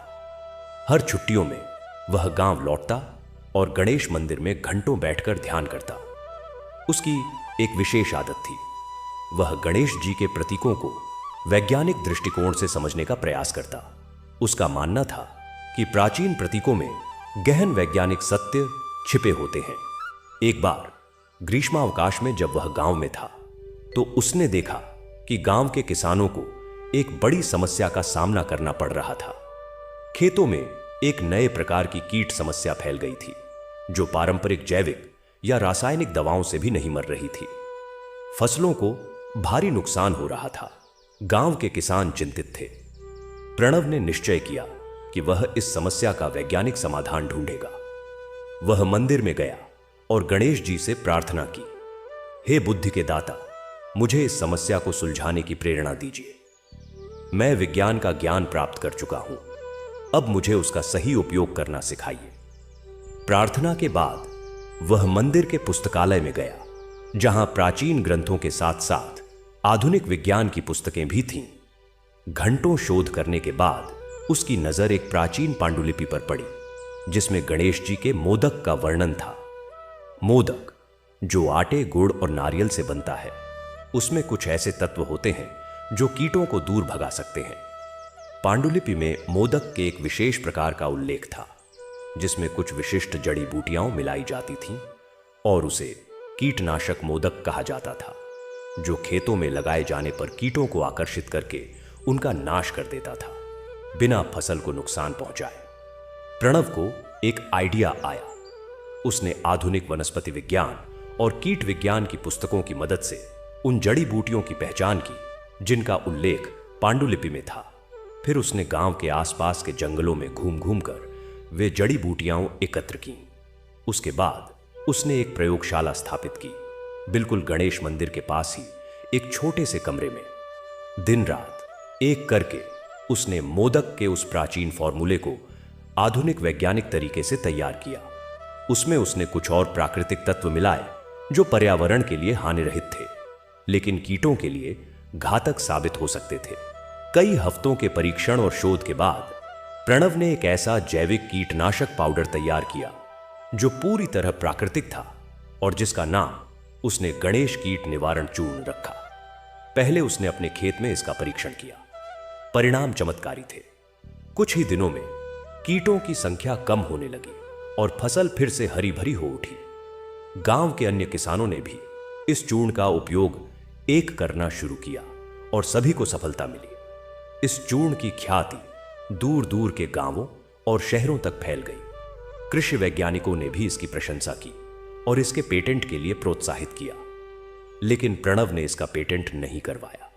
हर छुट्टियों में वह गांव लौटता और गणेश मंदिर में घंटों बैठकर ध्यान करता। उसकी एक विशेष आदत थी, वह गणेश जी के प्रतीकों को वैज्ञानिक दृष्टिकोण से समझने का प्रयास करता। उसका मानना था कि प्राचीन प्रतीकों में गहन वैज्ञानिक सत्य छिपे होते हैं। एक बार ग्रीष्मावकाश में जब वह गांव में था, तो उसने देखा कि गांव के किसानों को एक बड़ी समस्या का सामना करना पड़ रहा था। खेतों में एक नए प्रकार की कीट समस्या फैल गई थी, जो पारंपरिक जैविक या रासायनिक दवाओं से भी नहीं मर रही थी। फसलों को भारी नुकसान हो रहा था। गांव के किसान चिंतित थे। प्रणव ने निश्चय किया कि वह इस समस्या का वैज्ञानिक समाधान ढूंढेगा। वह मंदिर में गया और गणेश जी से प्रार्थना की, हे बुद्धि के दाता, मुझे इस समस्या को सुलझाने की प्रेरणा दीजिए। मैं विज्ञान का ज्ञान प्राप्त कर चुका हूं, अब मुझे उसका सही उपयोग करना सिखाइए। प्रार्थना के बाद वह मंदिर के पुस्तकालय में गया, जहां प्राचीन ग्रंथों के साथ साथ आधुनिक विज्ञान की पुस्तकें भी थीं। घंटों शोध करने के बाद उसकी नजर एक प्राचीन पांडुलिपि पर पड़ी, जिसमें गणेश जी के मोदक का वर्णन था। मोदक, जो आटे, गुड़ और नारियल से बनता है, उसमें कुछ ऐसे तत्व होते हैं जो कीटों को दूर भगा सकते हैं। पांडुलिपि में मोदक के एक विशेष प्रकार का उल्लेख था, जिसमें कुछ विशिष्ट जड़ी बूटियां मिलाई जाती थीं और उसे कीटनाशक मोदक कहा जाता था, जो खेतों में लगाए जाने पर कीटों को आकर्षित करके उनका नाश कर देता था, बिना फसल को नुकसान पहुंचाए। प्रणव को एक आइडिया आया। उसने आधुनिक वनस्पति विज्ञान और कीट विज्ञान की पुस्तकों की मदद से उन जड़ी बूटियों की पहचान की जिनका उल्लेख पांडुलिपि में था। फिर उसने गांव के आसपास के जंगलों में घूम घूम कर वे जड़ी बूटियां एकत्र की। उसके बाद उसने एक प्रयोगशाला स्थापित की, बिल्कुल गणेश मंदिर के पास ही एक छोटे से कमरे में। दिन रात एक करके उसने मोदक के उस प्राचीन फॉर्मूले को आधुनिक वैज्ञानिक तरीके से तैयार किया। उसमें उसने कुछ और प्राकृतिक तत्व मिलाए जो पर्यावरण के लिए हानिरहित थे, लेकिन कीटों के लिए घातक साबित हो सकते थे। कई हफ्तों के परीक्षण और शोध के बाद प्रणव ने एक ऐसा जैविक कीटनाशक पाउडर तैयार किया जो पूरी तरह प्राकृतिक था और जिसका नाम उसने गणेश कीट निवारण चूर्ण रखा। पहले उसने अपने खेत में इसका परीक्षण किया। परिणाम चमत्कारी थे। कुछ ही दिनों में कीटों की संख्या कम होने लगी और फसल फिर से हरी भरी हो उठी। गांव के अन्य किसानों ने भी इस चूर्ण का उपयोग एक करना शुरू किया और सभी को सफलता मिली। इस चूर्ण की ख्याति दूर दूर के गांवों और शहरों तक फैल गई। कृषि वैज्ञानिकों ने भी इसकी प्रशंसा की और इसके पेटेंट के लिए प्रोत्साहित किया, लेकिन प्रणव ने इसका पेटेंट नहीं करवाया।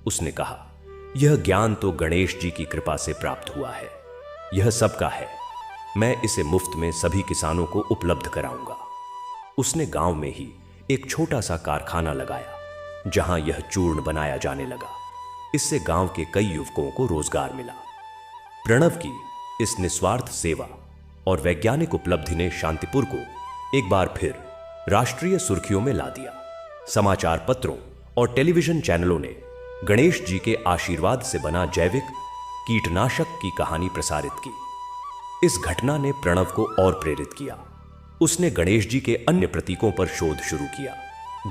उसने कहा, यह ज्ञान तो गणेश जी की कृपा से प्राप्त हुआ है, यह सबका है, मैं इसे मुफ्त में सभी किसानों को उपलब्ध कराऊंगा। उसने गांव में ही एक छोटा सा कारखाना लगाया जहां यह चूर्ण बनाया जाने लगा। इससे गांव के कई युवकों को रोजगार मिला। प्रणव की इस निस्वार्थ सेवा और वैज्ञानिक उपलब्धि ने शांतिपुर को एक बार फिर राष्ट्रीय सुर्खियों में ला दिया। समाचार पत्रों और टेलीविजन चैनलों ने गणेश जी के आशीर्वाद से बना जैविक कीटनाशक की कहानी प्रसारित की। इस घटना ने प्रणव को और प्रेरित किया। उसने गणेश जी के अन्य प्रतीकों पर शोध शुरू किया।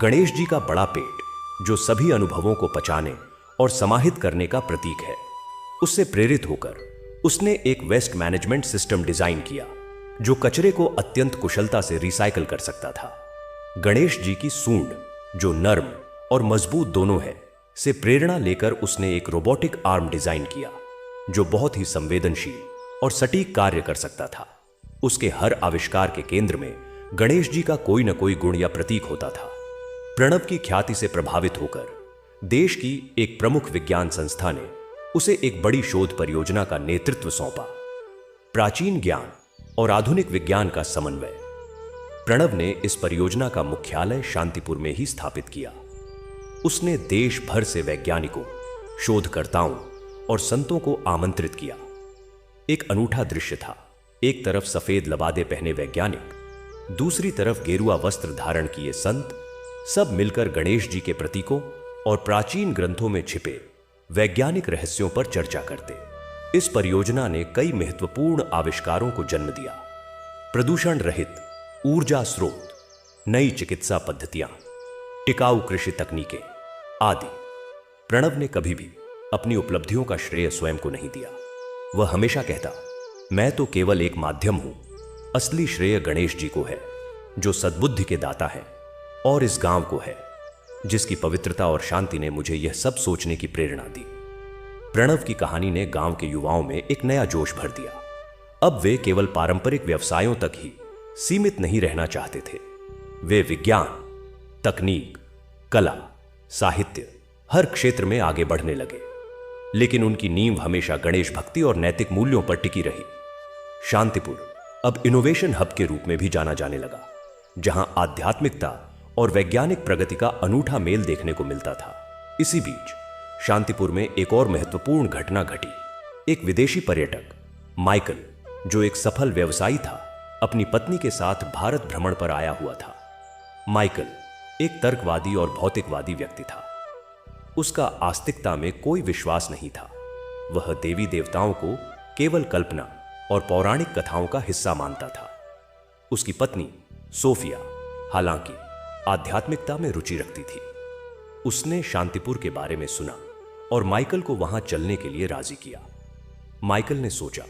गणेश जी का बड़ा पेट, जो सभी अनुभवों को पचाने और समाहित करने का प्रतीक है, उससे प्रेरित होकर उसने एक वेस्ट मैनेजमेंट सिस्टम डिजाइन किया जो कचरे को अत्यंत कुशलता से रिसाइकल कर सकता था। गणेश जी की सूंड, जो नर्म और मजबूत दोनों है, से प्रेरणा लेकर उसने एक रोबोटिक आर्म डिजाइन किया जो बहुत ही संवेदनशील और सटीक कार्य कर सकता था। उसके हर आविष्कार के केंद्र में गणेश जी का कोई न कोई गुण या प्रतीक होता था। प्रणव की ख्याति से प्रभावित होकर देश की एक प्रमुख विज्ञान संस्था ने उसे एक बड़ी शोध परियोजना का नेतृत्व सौंपा, प्राचीन ज्ञान और आधुनिक विज्ञान का समन्वय। प्रणव ने इस परियोजना का मुख्यालय शांतिपुर में ही स्थापित किया। उसने देश भर से वैज्ञानिकों, शोधकर्ताओं और संतों को आमंत्रित किया। एक अनूठा दृश्य था। एक तरफ सफेद लबादे पहने वैज्ञानिक, दूसरी तरफ गेरुआ वस्त्र धारण किए संत, सब मिलकर गणेश जी के प्रतीकों और प्राचीन ग्रंथों में छिपे वैज्ञानिक रहस्यों पर चर्चा करते। इस परियोजना ने कई महत्वपूर्ण आविष्कारों को जन्म दिया। प्रदूषण रहित ऊर्जा स्रोत, नई चिकित्सा पद्धतियां, टिकाऊ कृषि तकनीकें आदि। प्रणव ने कभी भी अपनी उपलब्धियों का श्रेय स्वयं को नहीं दिया। वह हमेशा कहता, मैं तो केवल एक माध्यम हूं, असली श्रेय गणेश जी को है, जो सद्बुद्धि के दाता है, और इस गांव को है, जिसकी पवित्रता और शांति ने मुझे यह सब सोचने की प्रेरणा दी। प्रणव की कहानी ने गांव के युवाओं में एक नया जोश भर दिया। अब वे केवल पारंपरिक व्यवसायों तक ही सीमित नहीं रहना चाहते थे। वे विज्ञान, तकनीक, कला, साहित्य, हर क्षेत्र में आगे बढ़ने लगे, लेकिन उनकी नींव हमेशा गणेश भक्ति और नैतिक मूल्यों पर टिकी रही। शांतिपुर अब इनोवेशन हब के रूप में भी जाना जाने लगा, जहां आध्यात्मिकता और वैज्ञानिक प्रगति का अनूठा मेल देखने को मिलता था। इसी बीच शांतिपुर में एक और महत्वपूर्ण घटना घटी। एक विदेशी पर्यटक माइकल, जो एक सफल व्यवसायी था, अपनी पत्नी के साथ भारत भ्रमण पर आया हुआ था। माइकल एक तर्कवादी और भौतिकवादी व्यक्ति था। उसका आस्तिकता में कोई विश्वास नहीं था। वह देवी देवताओं को केवल कल्पना और पौराणिक कथाओं का हिस्सा मानता था। उसकी पत्नी सोफिया हालांकि आध्यात्मिकता में रुचि रखती थी। उसने शांतिपुर के बारे में सुना और माइकल को वहां चलने के लिए राजी किया। माइकल ने सोचा,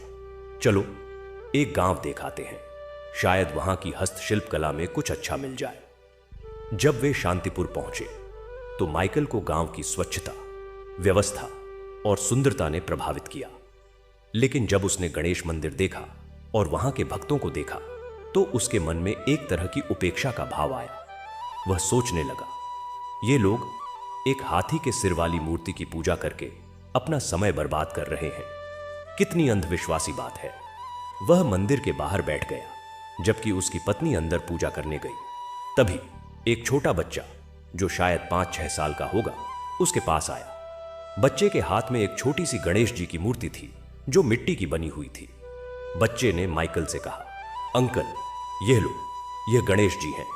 चलो एक गांव देख आते हैं, शायद वहां की हस्तशिल्प कला में कुछ अच्छा मिल जाए। जब वे शांतिपुर पहुंचे तो माइकल को गांव की स्वच्छता, व्यवस्था और सुंदरता ने प्रभावित किया। लेकिन जब उसने गणेश मंदिर देखा और वहां के भक्तों को देखा तो उसके मन में एक तरह की उपेक्षा का भाव आया। वह सोचने लगा, ये लोग एक हाथी के सिर वाली मूर्ति की पूजा करके अपना समय बर्बाद कर रहे हैं। कितनी अंधविश्वासी बात है। वह मंदिर के बाहर बैठ गया जबकि उसकी पत्नी अंदर पूजा करने गई। तभी एक छोटा बच्चा जो शायद 5-6 साल का होगा उसके पास आया। बच्चे के हाथ में एक छोटी सी गणेश जी की मूर्ति थी जो मिट्टी की बनी हुई थी। बच्चे ने माइकल से कहा, अंकल यह लो, यह गणेश जी हैं,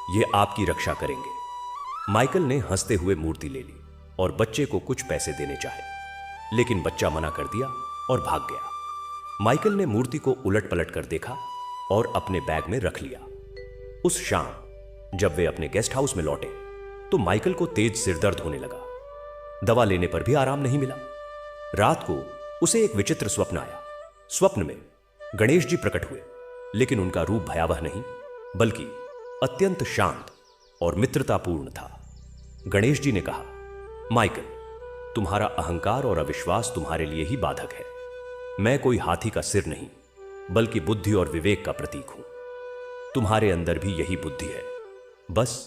ये आपकी रक्षा करेंगे। माइकल ने हंसते हुए मूर्ति ले ली और बच्चे को कुछ पैसे देने चाहे, लेकिन बच्चा मना कर दिया और भाग गया। माइकल ने मूर्ति को उलट पलट कर देखा और अपने बैग में रख लिया। उस शाम जब वे अपने गेस्ट हाउस में लौटे तो माइकल को तेज सिरदर्द होने लगा। दवा लेने पर भी आराम नहीं मिला। रात को उसे एक विचित्र स्वप्न आया। स्वप्न में गणेश जी प्रकट हुए, लेकिन उनका रूप भयावह नहीं बल्कि अत्यंत शांत और मित्रतापूर्ण था। गणेश जी ने कहा, माइकल, तुम्हारा अहंकार और अविश्वास तुम्हारे लिए ही बाधक है। मैं कोई हाथी का सिर नहीं बल्कि बुद्धि और विवेक का प्रतीक हूं। तुम्हारे अंदर भी यही बुद्धि है, बस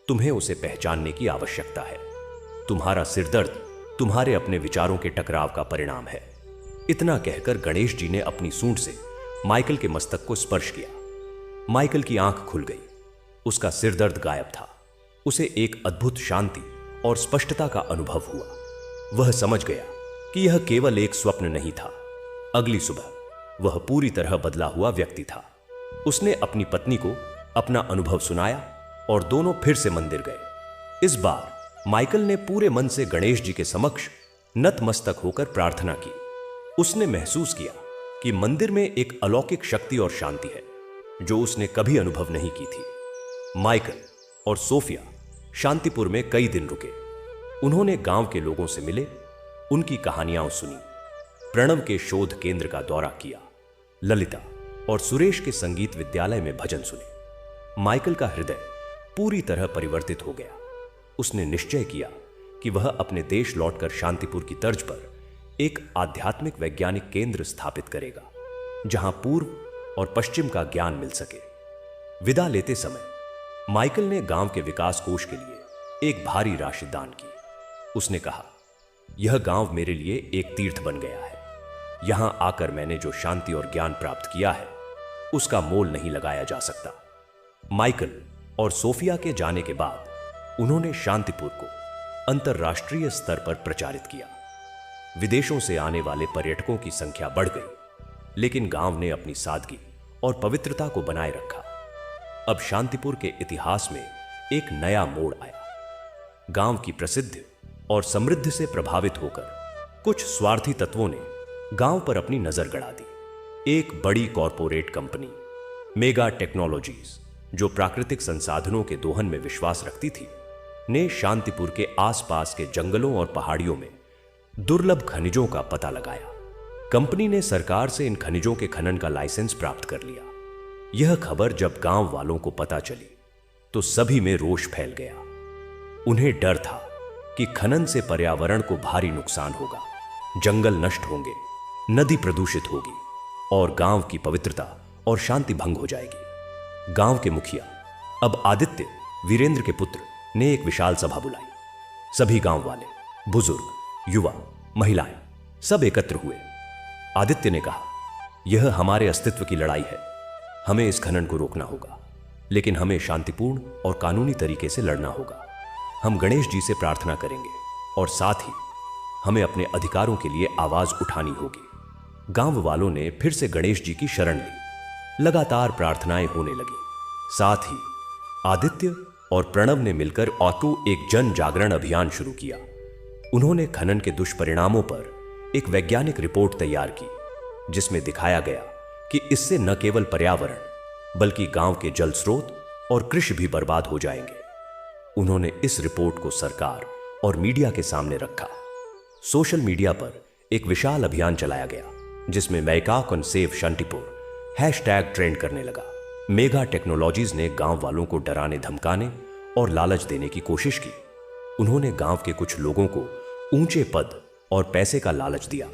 तुम्हें उसे पहचानने की आवश्यकता है। तुम्हारा सिरदर्द तुम्हारे अपने विचारों के टकराव का परिणाम है। इतना कहकर गणेश जी ने अपनी सूंड से माइकल के मस्तक को स्पर्श किया। माइकल की आंख खुल गई। उसका सिरदर्द गायब था। उसे एक अद्भुत शांति और स्पष्टता का अनुभव हुआ। वह समझ गया कि यह केवल एक स्वप्न नहीं था। अगली सुबह वह पूरी तरह बदला हुआ व्यक्ति था। उसने अपनी पत्नी को अपना अनुभव सुनाया और दोनों फिर से मंदिर गए। इस बार माइकल ने पूरे मन से गणेश जी के समक्ष नतमस्तक होकर प्रार्थना की। उसने महसूस किया कि मंदिर में एक अलौकिक शक्ति और शांति है जो उसने कभी अनुभव नहीं की थी। माइकल और सोफिया शांतिपुर में कई दिन रुके। उन्होंने गांव के लोगों से मिले, उनकी कहानियां सुनी, प्रणव के शोध केंद्र का दौरा किया, ललिता और सुरेश के संगीत विद्यालय में भजन सुने। माइकल का हृदय पूरी तरह परिवर्तित हो गया। उसने निश्चय किया कि वह अपने देश लौटकर शांतिपुर की तर्ज पर एक आध्यात्मिक वैज्ञानिक केंद्र स्थापित करेगा जहां पूर्व और पश्चिम का ज्ञान मिल सके। विदा लेते समय माइकल ने गांव के विकास कोष के लिए एक भारी राशि दान की। उसने कहा, यह गांव मेरे लिए एक तीर्थ बन गया है। यहां आकर मैंने जो शांति और ज्ञान प्राप्त किया है उसका मोल नहीं लगाया जा सकता। माइकल और सोफिया के जाने के बाद उन्होंने शांतिपुर को अंतर्राष्ट्रीय स्तर पर प्रचारित किया। विदेशों से आने वाले पर्यटकों की संख्या बढ़ गई, लेकिन गांव ने अपनी सादगी और पवित्रता को बनाए रखा। अब शांतिपुर के इतिहास में एक नया मोड़ आया। गांव की प्रसिद्ध और समृद्धि से प्रभावित होकर कुछ स्वार्थी तत्वों ने गांव पर अपनी नजर गड़ा दी। एक बड़ी कॉरपोरेट कंपनी मेगा टेक्नोलॉजीज, जो प्राकृतिक संसाधनों के दोहन में विश्वास रखती थी, ने शांतिपुर के आसपास के जंगलों और पहाड़ियों में दुर्लभ खनिजों का पता लगाया। कंपनी ने सरकार से इन खनिजों के खनन का लाइसेंस प्राप्त कर लिया। यह खबर जब गांव वालों को पता चली तो सभी में रोष फैल गया। उन्हें डर था कि खनन से पर्यावरण को भारी नुकसान होगा, जंगल नष्ट होंगे, नदी प्रदूषित होगी और गांव की पवित्रता और शांति भंग हो जाएगी। गांव के मुखिया, अब आदित्य, वीरेंद्र के पुत्र, ने एक विशाल सभा बुलाई। सभी गांव वाले, बुजुर्ग, युवा, महिलाएं सब एकत्र हुए। आदित्य ने कहा, यह हमारे अस्तित्व की लड़ाई है। हमें इस खनन को रोकना होगा, लेकिन हमें शांतिपूर्ण और कानूनी तरीके से लड़ना होगा। हम गणेश जी से प्रार्थना करेंगे और साथ ही हमें अपने अधिकारों के लिए आवाज उठानी होगी। गांव वालों ने फिर से गणेश जी की शरण ली, लगातार प्रार्थनाएं होने लगी। साथ ही आदित्य और प्रणव ने मिलकर ऑटो एक जन जागरण अभियान शुरू किया। उन्होंने खनन के दुष्परिणामों पर एक वैज्ञानिक रिपोर्ट तैयार की, जिसमें दिखाया गया कि इससे न केवल पर्यावरण बल्कि गांव के जल स्रोत और कृषि भी बर्बाद हो जाएंगे। उन्होंने इस रिपोर्ट को सरकार और मीडिया के सामने रखा। सोशल मीडिया पर एक विशाल अभियान चलाया गया, जिसमें macaque on save Shantipur hashtag trend करने लगा। मेगा टेक्नोलॉजीज ने गांव वालों को डराने धमकाने और लालच देने की कोशिश की। उन्होंने गांव के कुछ लोगों को ऊंचे पद और पैसे का लालच दिया,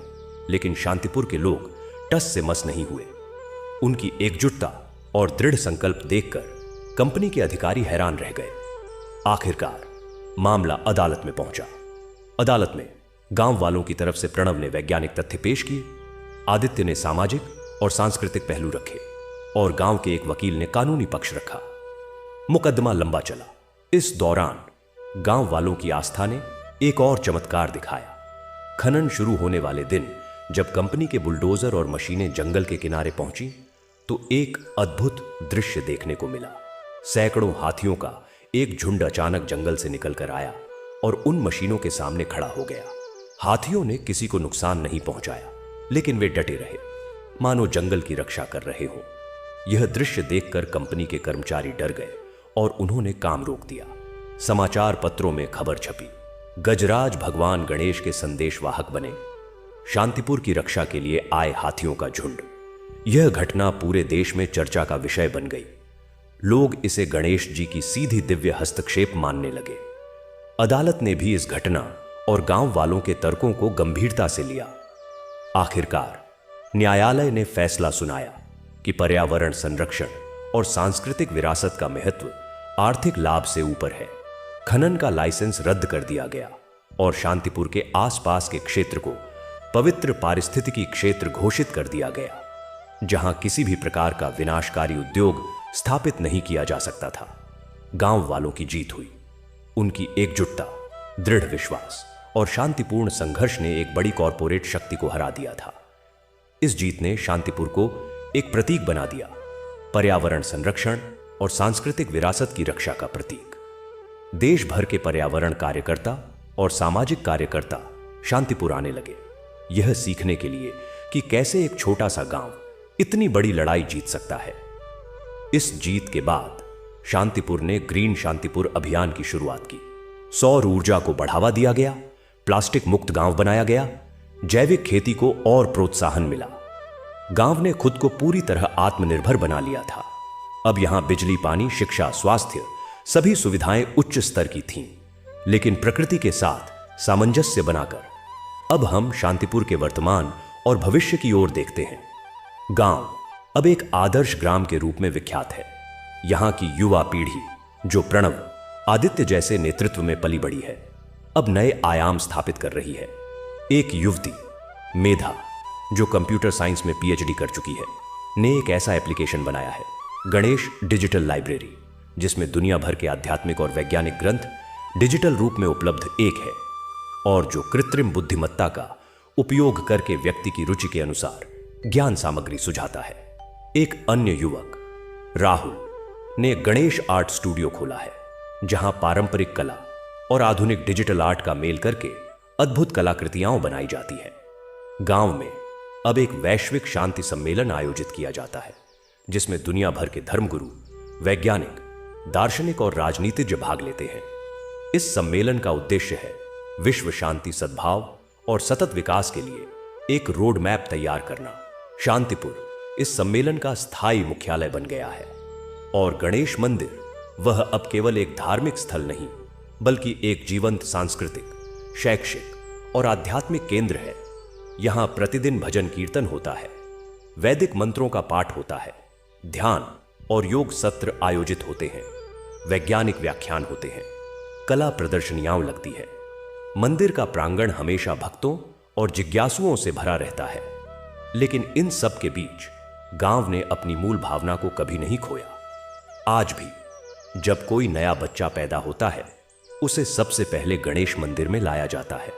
लेकिन शांतिपुर के लोग टस से मस नहीं हुए। उनकी एकजुटता और दृढ़ संकल्प देखकर कंपनी के अधिकारी हैरान रह गए। आखिरकार मामला अदालत में पहुंचा। अदालत में गांव वालों की तरफ से प्रणव ने वैज्ञानिक तथ्य पेश किए, आदित्य ने सामाजिक और सांस्कृतिक पहलू रखे और गांव के एक वकील ने कानूनी पक्ष रखा। मुकदमा लंबा चला। इस दौरान गांव वालों की आस्था ने एक और चमत्कार दिखाया। खनन शुरू होने वाले दिन जब कंपनी के बुलडोजर और मशीनें जंगल के किनारे पहुंची, तो एक अद्भुत दृश्य देखने को मिला। सैकड़ों हाथियों का एक झुंड अचानक जंगल से निकलकर आया और उन मशीनों के सामने खड़ा हो गया। हाथियों ने किसी को नुकसान नहीं पहुंचाया, लेकिन वे डटे रहे, मानो जंगल की रक्षा कर रहे हों। यह दृश्य देखकर कंपनी के कर्मचारी डर गए और उन्होंने काम रोक दिया। समाचार पत्रों में खबर छपी, गजराज भगवान गणेश के संदेशवाहक बने, शांतिपुर की रक्षा के लिए आए हाथियों का झुंड। यह घटना पूरे देश में चर्चा का विषय बन गई। लोग इसे गणेश जी की सीधी दिव्य हस्तक्षेप मानने लगे। अदालत ने भी इस घटना और गांव वालों के तर्कों को गंभीरता से लिया। आखिरकार न्यायालय ने फैसला सुनाया कि पर्यावरण संरक्षण और सांस्कृतिक विरासत का महत्व आर्थिक लाभ से ऊपर है। खनन का लाइसेंस रद्द कर दिया गया और शांतिपुर के आसपास के क्षेत्र को पवित्र पारिस्थितिकी क्षेत्र घोषित कर दिया गया, जहां किसी भी प्रकार का विनाशकारी उद्योग स्थापित नहीं किया जा सकता था। गांव वालों की जीत हुई। उनकी एकजुटता, दृढ़ विश्वास और शांतिपूर्ण संघर्ष ने एक बड़ी कॉरपोरेट शक्ति को हरा दिया था। इस जीत ने शांतिपुर को एक प्रतीक बना दिया, पर्यावरण संरक्षण और सांस्कृतिक विरासत की रक्षा का प्रतीक। देश भर के पर्यावरण कार्यकर्ता और सामाजिक कार्यकर्ता शांतिपुर आने लगे, यह सीखने के लिए कि कैसे एक छोटा सा गांव इतनी बड़ी लड़ाई जीत सकता है। इस जीत के बाद शांतिपुर ने ग्रीन शांतिपुर अभियान की शुरुआत की। सौर ऊर्जा को बढ़ावा दिया गया, प्लास्टिक मुक्त गांव बनाया गया, जैविक खेती को और प्रोत्साहन मिला। गांव ने खुद को पूरी तरह आत्मनिर्भर बना लिया था। अब यहां बिजली, पानी, शिक्षा, स्वास्थ्य सभी सुविधाएं उच्च स्तर की थीं, लेकिन प्रकृति के साथ सामंजस्य बनाकर अब हम शांतिपुर के वर्तमान और भविष्य की ओर देखते हैं। गांव अब एक आदर्श ग्राम के रूप में विख्यात है। यहां की युवा पीढ़ी, जो प्रणव, आदित्य जैसे नेतृत्व में पली बड़ी है, अब नए आयाम स्थापित कर रही है। एक युवती, मेधा, जो कंप्यूटर साइंस में पीएचडी कर चुकी है, ने एक ऐसा एप्लीकेशन बनाया है, गणेश डिजिटल लाइब्रेरी, जिसमें दुनिया भर के आध्यात्मिक और वैज्ञानिक ग्रंथ डिजिटल रूप में उपलब्ध एक है और जो कृत्रिम बुद्धिमत्ता का उपयोग करके व्यक्ति की रुचि के अनुसार ज्ञान सामग्री सुझाता है। एक अन्य युवक, राहुल, ने गणेश आर्ट स्टूडियो खोला है, जहां पारंपरिक कला और आधुनिक डिजिटल आर्ट का मेल करके अद्भुत कलाकृतियां बनाई जाती है। गांव में अब एक वैश्विक शांति सम्मेलन आयोजित किया जाता है, जिसमें दुनिया भर के धर्मगुरु, वैज्ञानिक, दार्शनिक और राजनीतिज्ञ भाग लेते हैं। इस सम्मेलन का उद्देश्य है विश्व शांति, सद्भाव और सतत विकास के लिए एक रोड मैप तैयार करना। शांतिपुर इस सम्मेलन का स्थायी मुख्यालय बन गया है और गणेश मंदिर वह अब केवल एक धार्मिक स्थल नहीं, बल्कि एक जीवंत सांस्कृतिक, शैक्षिक और आध्यात्मिक केंद्र है। यहां प्रतिदिन भजन कीर्तन होता है, वैदिक मंत्रों का पाठ होता है, ध्यान और योग सत्र आयोजित होते हैं, वैज्ञानिक व्याख्यान होते हैं, कला प्रदर्शनियां लगती है। मंदिर का प्रांगण हमेशा भक्तों और जिज्ञासुओं से भरा रहता है, लेकिन इन सब के बीच गांव ने अपनी मूल भावना को कभी नहीं खोया। आज भी जब कोई नया बच्चा पैदा होता है, उसे सबसे पहले गणेश मंदिर में लाया जाता है।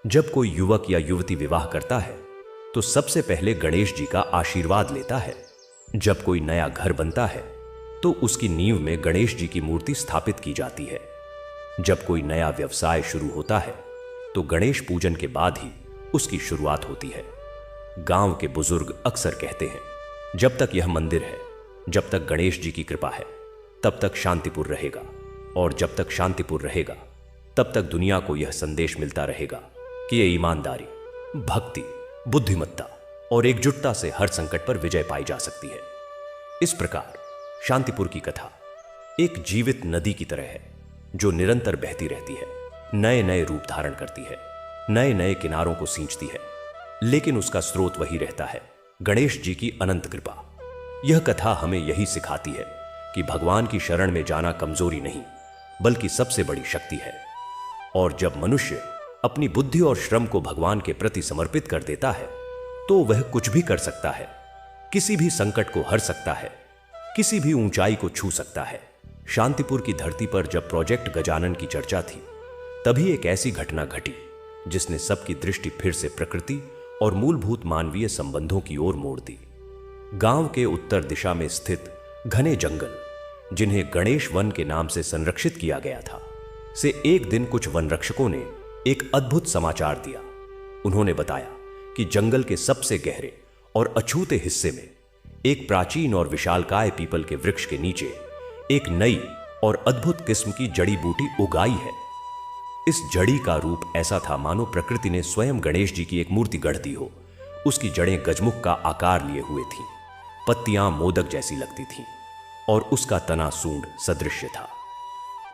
जब कोई युवक या युवती विवाह करता है, तो सबसे पहले गणेश जी का आशीर्वाद लेता है। जब कोई नया घर बनता है तो उसकी नींव में गणेश जी की मूर्ति स्थापित की जाती है। जब कोई नया व्यवसाय शुरू होता है तो गणेश पूजन के बाद ही उसकी शुरुआत होती है। गांव के बुजुर्ग अक्सर कहते हैं, जब तक यह मंदिर है, जब तक गणेश जी की कृपा है, तब तक शांतिपुर रहेगा, और जब तक शांतिपुर रहेगा तब तक दुनिया को यह संदेश मिलता रहेगा कि ये ईमानदारी, भक्ति, बुद्धिमत्ता और एकजुटता से हर संकट पर विजय पाई जा सकती है। इस प्रकार शांतिपुर की कथा एक जीवित नदी की तरह है जो निरंतर बहती रहती है, नए नए रूप धारण करती है, नए नए किनारों को सींचती है, लेकिन उसका स्रोत वही रहता है, गणेश जी की अनंत कृपा। यह कथा हमें यही सिखाती है कि भगवान की शरण में जाना कमजोरी नहीं बल्कि सबसे बड़ी शक्ति है। और जब मनुष्य अपनी बुद्धि और श्रम को भगवान के प्रति समर्पित कर देता है तो वह कुछ भी कर सकता है, किसी भी संकट को हर सकता है, किसी भी ऊंचाई को छू सकता है। शांतिपुर की धरती पर जब प्रोजेक्ट गजानन की चर्चा थी, तभी एक ऐसी घटना घटी जिसने सबकी दृष्टि फिर से प्रकृति और मूलभूत मानवीय संबंधों की ओर मोड़ दी। गांव के उत्तर दिशा में स्थित घने जंगल, जिन्हें गणेश वन के नाम से संरक्षित किया गया था, से एक दिन कुछ वन रक्षकों ने एक अद्भुत समाचार दिया। उन्होंने बताया कि जंगल के सबसे गहरे और अछूते हिस्से में एक प्राचीन और विशालकाय पीपल के वृक्ष के नीचे एक नई और अद्भुत किस्म की जड़ी बूटी उगाई है। इस जड़ी का रूप ऐसा था मानो प्रकृति ने स्वयं गणेश जी की एक मूर्ति गढ़ दी हो। उसकी जड़ें गजमुख का आकार लिए हुए थीं, पत्तियां मोदक जैसी लगती थीं और उसका तना सूंड सदृश्य था।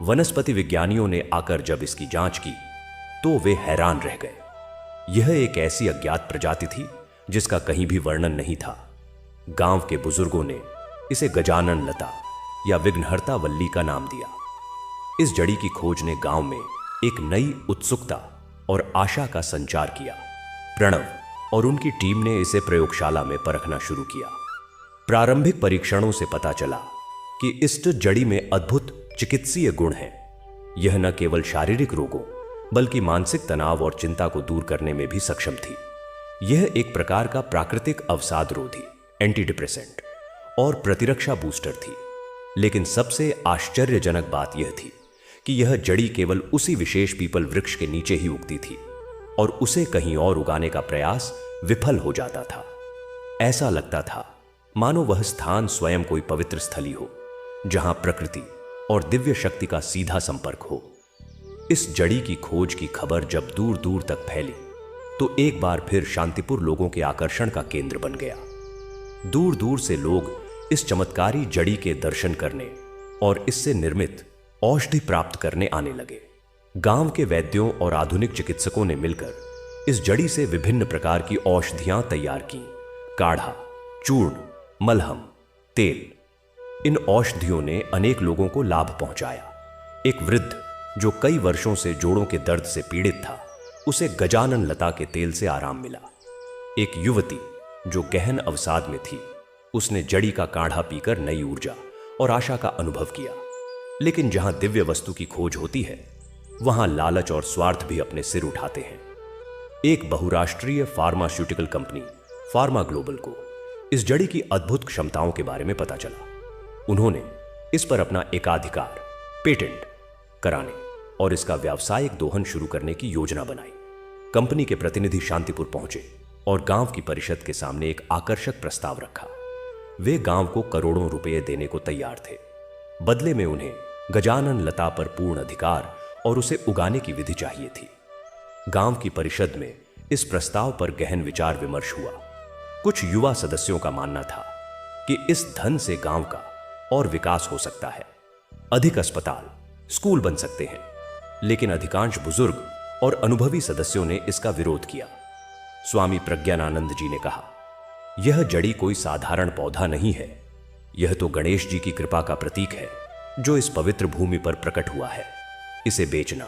वनस्पति विज्ञानियों ने आकर जब इसकी जांच की तो वे हैरान रह गए। यह एक ऐसी अज्ञात प्रजाति थी जिसका कहीं भी वर्णन नहीं था। गांव के बुजुर्गों ने इसे गजानन लता या विघ्नहर्ता वल्ली का नाम दिया। इस जड़ी की खोज ने गांव में एक नई उत्सुकता और आशा का संचार किया। प्रणव और उनकी टीम ने इसे प्रयोगशाला में परखना शुरू किया। प्रारंभिक परीक्षणों से पता चला कि इस जड़ी में अद्भुत चिकित्सीय गुण हैं। यह न केवल शारीरिक रोगों बल्कि मानसिक तनाव और चिंता को दूर करने में भी सक्षम थी। यह एक प्रकार का प्राकृतिक अवसाद रोधी, एंटी डिप्रेसेंट और प्रतिरक्षा बूस्टर थी। लेकिन सबसे आश्चर्यजनक बात यह थी कि यह जड़ी केवल उसी विशेष पीपल वृक्ष के नीचे ही उगती थी और उसे कहीं और उगाने का प्रयास विफल हो जाता था। ऐसा लगता था मानो वह स्थान स्वयं कोई पवित्र स्थली हो, जहां प्रकृति और दिव्य शक्ति का सीधा संपर्क हो। इस जड़ी की खोज की खबर जब दूर दूर तक फैली तो एक बार फिर शांतिपुर लोगों के आकर्षण का केंद्र बन गया। दूर दूर से लोग इस चमत्कारी जड़ी के दर्शन करने और इससे निर्मित औषधि प्राप्त करने आने लगे। गांव के वैद्यों और आधुनिक चिकित्सकों ने मिलकर इस जड़ी से विभिन्न प्रकार की औषधियां तैयार की। काढ़ा, चूर्ण, मलहम, तेल। इन औषधियों ने अनेक लोगों को लाभ पहुंचाया। एक वृद्ध जो कई वर्षों से जोड़ों के दर्द से पीड़ित था, उसे गजानन लता के तेल से आराम मिला। एक युवती जो गहन अवसाद में थी, उसने जड़ी का काढ़ा पीकर नई ऊर्जा और आशा का अनुभव किया। लेकिन जहां दिव्य वस्तु की खोज होती है, वहां लालच और स्वार्थ भी अपने सिर उठाते हैं। एक बहुराष्ट्रीय फार्मास्यूटिकल कंपनी फार्मा ग्लोबल को इस जड़ी की अद्भुत क्षमताओं के बारे में पता चला। उन्होंने इस पर अपना एकाधिकार, पेटेंट कराने और इसका व्यावसायिक दोहन शुरू करने की योजना बनाई। कंपनी के प्रतिनिधि शांतिपुर पहुंचे और गांव की परिषद के सामने एक आकर्षक प्रस्ताव रखा। वे गांव को करोड़ों रुपए देने को तैयार थे। बदले में उन्हें गजानन लता पर पूर्ण अधिकार और उसे उगाने की विधि चाहिए थी। गांव की परिषद में इस प्रस्ताव पर गहन विचार विमर्श हुआ। कुछ युवा सदस्यों का मानना था कि इस धन से गांव का और विकास हो सकता है, अधिक अस्पताल, स्कूल बन सकते हैं। लेकिन अधिकांश बुजुर्ग और अनुभवी सदस्यों ने इसका विरोध किया। स्वामी प्रज्ञानानंद जी ने कहा, यह जड़ी कोई साधारण पौधा नहीं है, यह तो गणेश जी की कृपा का प्रतीक है जो इस पवित्र भूमि पर प्रकट हुआ है। इसे बेचना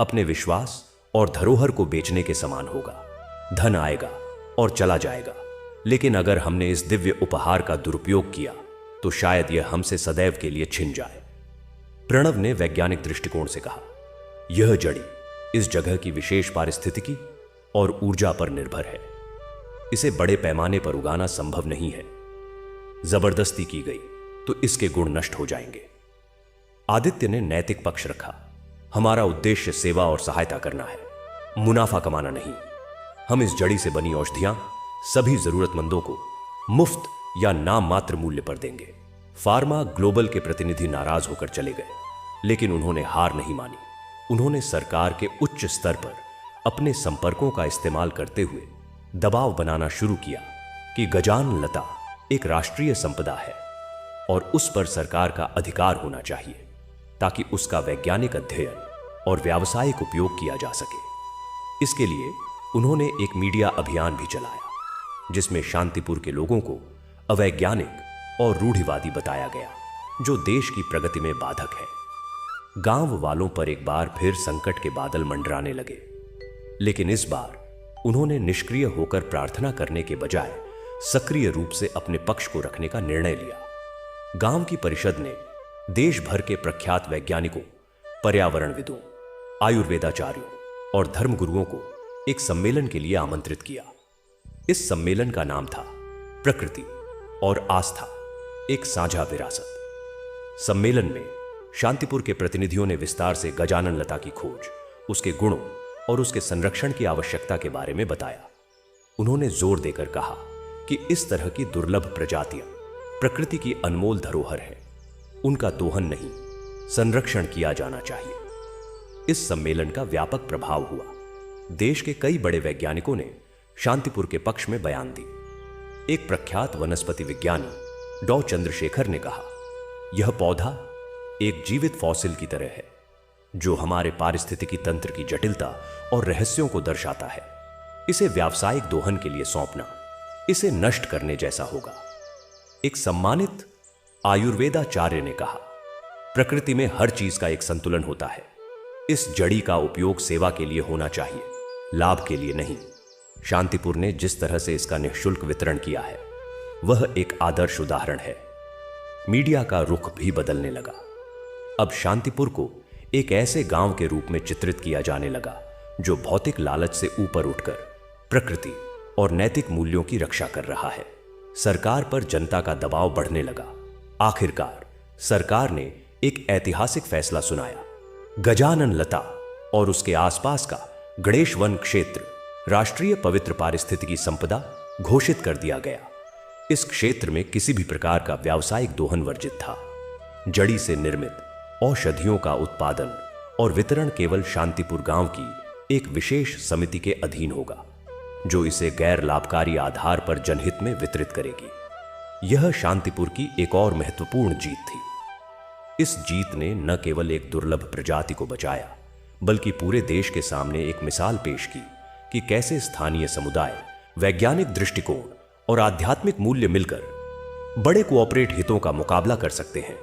अपने विश्वास और धरोहर को बेचने के समान होगा। धन आएगा और चला जाएगा, लेकिन अगर हमने इस दिव्य उपहार का दुरुपयोग किया तो शायद यह हमसे सदैव के लिए छिन जाए। प्रणव ने वैज्ञानिक दृष्टिकोण से कहा, यह जड़ी इस जगह की विशेष पारिस्थितिकी और ऊर्जा पर निर्भर है। इसे बड़े पैमाने पर उगाना संभव नहीं है। जबरदस्ती की गई तो इसके गुण नष्ट हो जाएंगे। आदित्य ने नैतिक पक्ष रखा। हमारा उद्देश्य सेवा और सहायता करना है, मुनाफा कमाना नहीं। हम इस जड़ी से बनी औषधियां सभी जरूरतमंदों को मुफ्त या नाम मात्र मूल्य पर देंगे। फार्मा ग्लोबल के प्रतिनिधि नाराज होकर चले गए, लेकिन उन्होंने हार नहीं मानी। उन्होंने सरकार के उच्च स्तर पर अपने संपर्कों का इस्तेमाल करते हुए दबाव बनाना शुरू किया कि गजानन लता एक राष्ट्रीय संपदा है और उस पर सरकार का अधिकार होना चाहिए, ताकि उसका वैज्ञानिक अध्ययन और व्यावसायिक उपयोग किया जा सके। इसके लिए उन्होंने एक मीडिया अभियान भी चलाया, जिसमें शांतिपुर के लोगों को अवैज्ञानिक और रूढ़िवादी बताया गया, जो देश की प्रगति में बाधक है। गांव वालों पर एक बार फिर संकट के बादल मंडराने लगे, लेकिन इस बार उन्होंने निष्क्रिय होकर प्रार्थना करने के बजाय सक्रिय रूप से अपने पक्ष को रखने का निर्णय लिया। गांव की परिषद ने देश भर के प्रख्यात वैज्ञानिकों, पर्यावरणविदों, आयुर्वेदाचार्यों और धर्मगुरुओं को एक सम्मेलन के लिए आमंत्रित किया। इस सम्मेलन का नाम था प्रकृति और आस्था, एक साझा विरासत। सम्मेलन में शांतिपुर के प्रतिनिधियों ने विस्तार से गजानन लता की खोज, उसके गुणों और उसके संरक्षण की आवश्यकता के बारे में बताया। उन्होंने जोर देकर कहा कि इस तरह की दुर्लभ प्रजातियां प्रकृति की अनमोल धरोहर है, उनका दोहन नहीं, संरक्षण किया जाना चाहिए। इस सम्मेलन का व्यापक प्रभाव हुआ। देश के कई बड़े वैज्ञानिकों ने शांतिपुर के पक्ष में बयान दी। एक प्रख्यात वनस्पति विज्ञानी डॉ चंद्रशेखर ने कहा, यह पौधा एक जीवित फॉसिल की तरह है, जो हमारे पारिस्थितिकी तंत्र की जटिलता और रहस्यों को दर्शाता है। इसे व्यावसायिक दोहन के लिए सौंपना इसे नष्ट करने जैसा होगा। एक सम्मानित आयुर्वेदाचार्य ने कहा, प्रकृति में हर चीज का एक संतुलन होता है। इस जड़ी का उपयोग सेवा के लिए होना चाहिए, लाभ के लिए नहीं। शांतिपुर ने जिस तरह से इसका निःशुल्क वितरण किया है, वह एक आदर्श उदाहरण है। मीडिया का रुख भी बदलने लगा। अब शांतिपुर को एक ऐसे गांव के रूप में चित्रित किया जाने लगा, जो भौतिक लालच से ऊपर उठकर प्रकृति और नैतिक मूल्यों की रक्षा कर रहा है। सरकार पर जनता का दबाव बढ़ने लगा। आखिरकार सरकार ने एक ऐतिहासिक फैसला सुनाया। गजानन लता और उसके आसपास का गणेश वन क्षेत्र राष्ट्रीय पवित्र पारिस्थितिकी संपदा घोषित कर दिया गया। इस क्षेत्र में किसी भी प्रकार का व्यावसायिक दोहन वर्जित था। जड़ी से निर्मित औषधियों का उत्पादन और वितरण केवल शांतिपुर गांव की एक विशेष समिति के अधीन होगा, जो इसे गैर लाभकारी आधार पर जनहित में वितरित करेगी। यह शांतिपुर की एक और महत्वपूर्ण जीत थी। इस जीत ने न केवल एक दुर्लभ प्रजाति को बचाया, बल्कि पूरे देश के सामने एक मिसाल पेश की कि कैसे स्थानीय समुदाय, वैज्ञानिक दृष्टिकोण और आध्यात्मिक मूल्य मिलकर बड़े कोऑपरेट हितों का मुकाबला कर सकते हैं।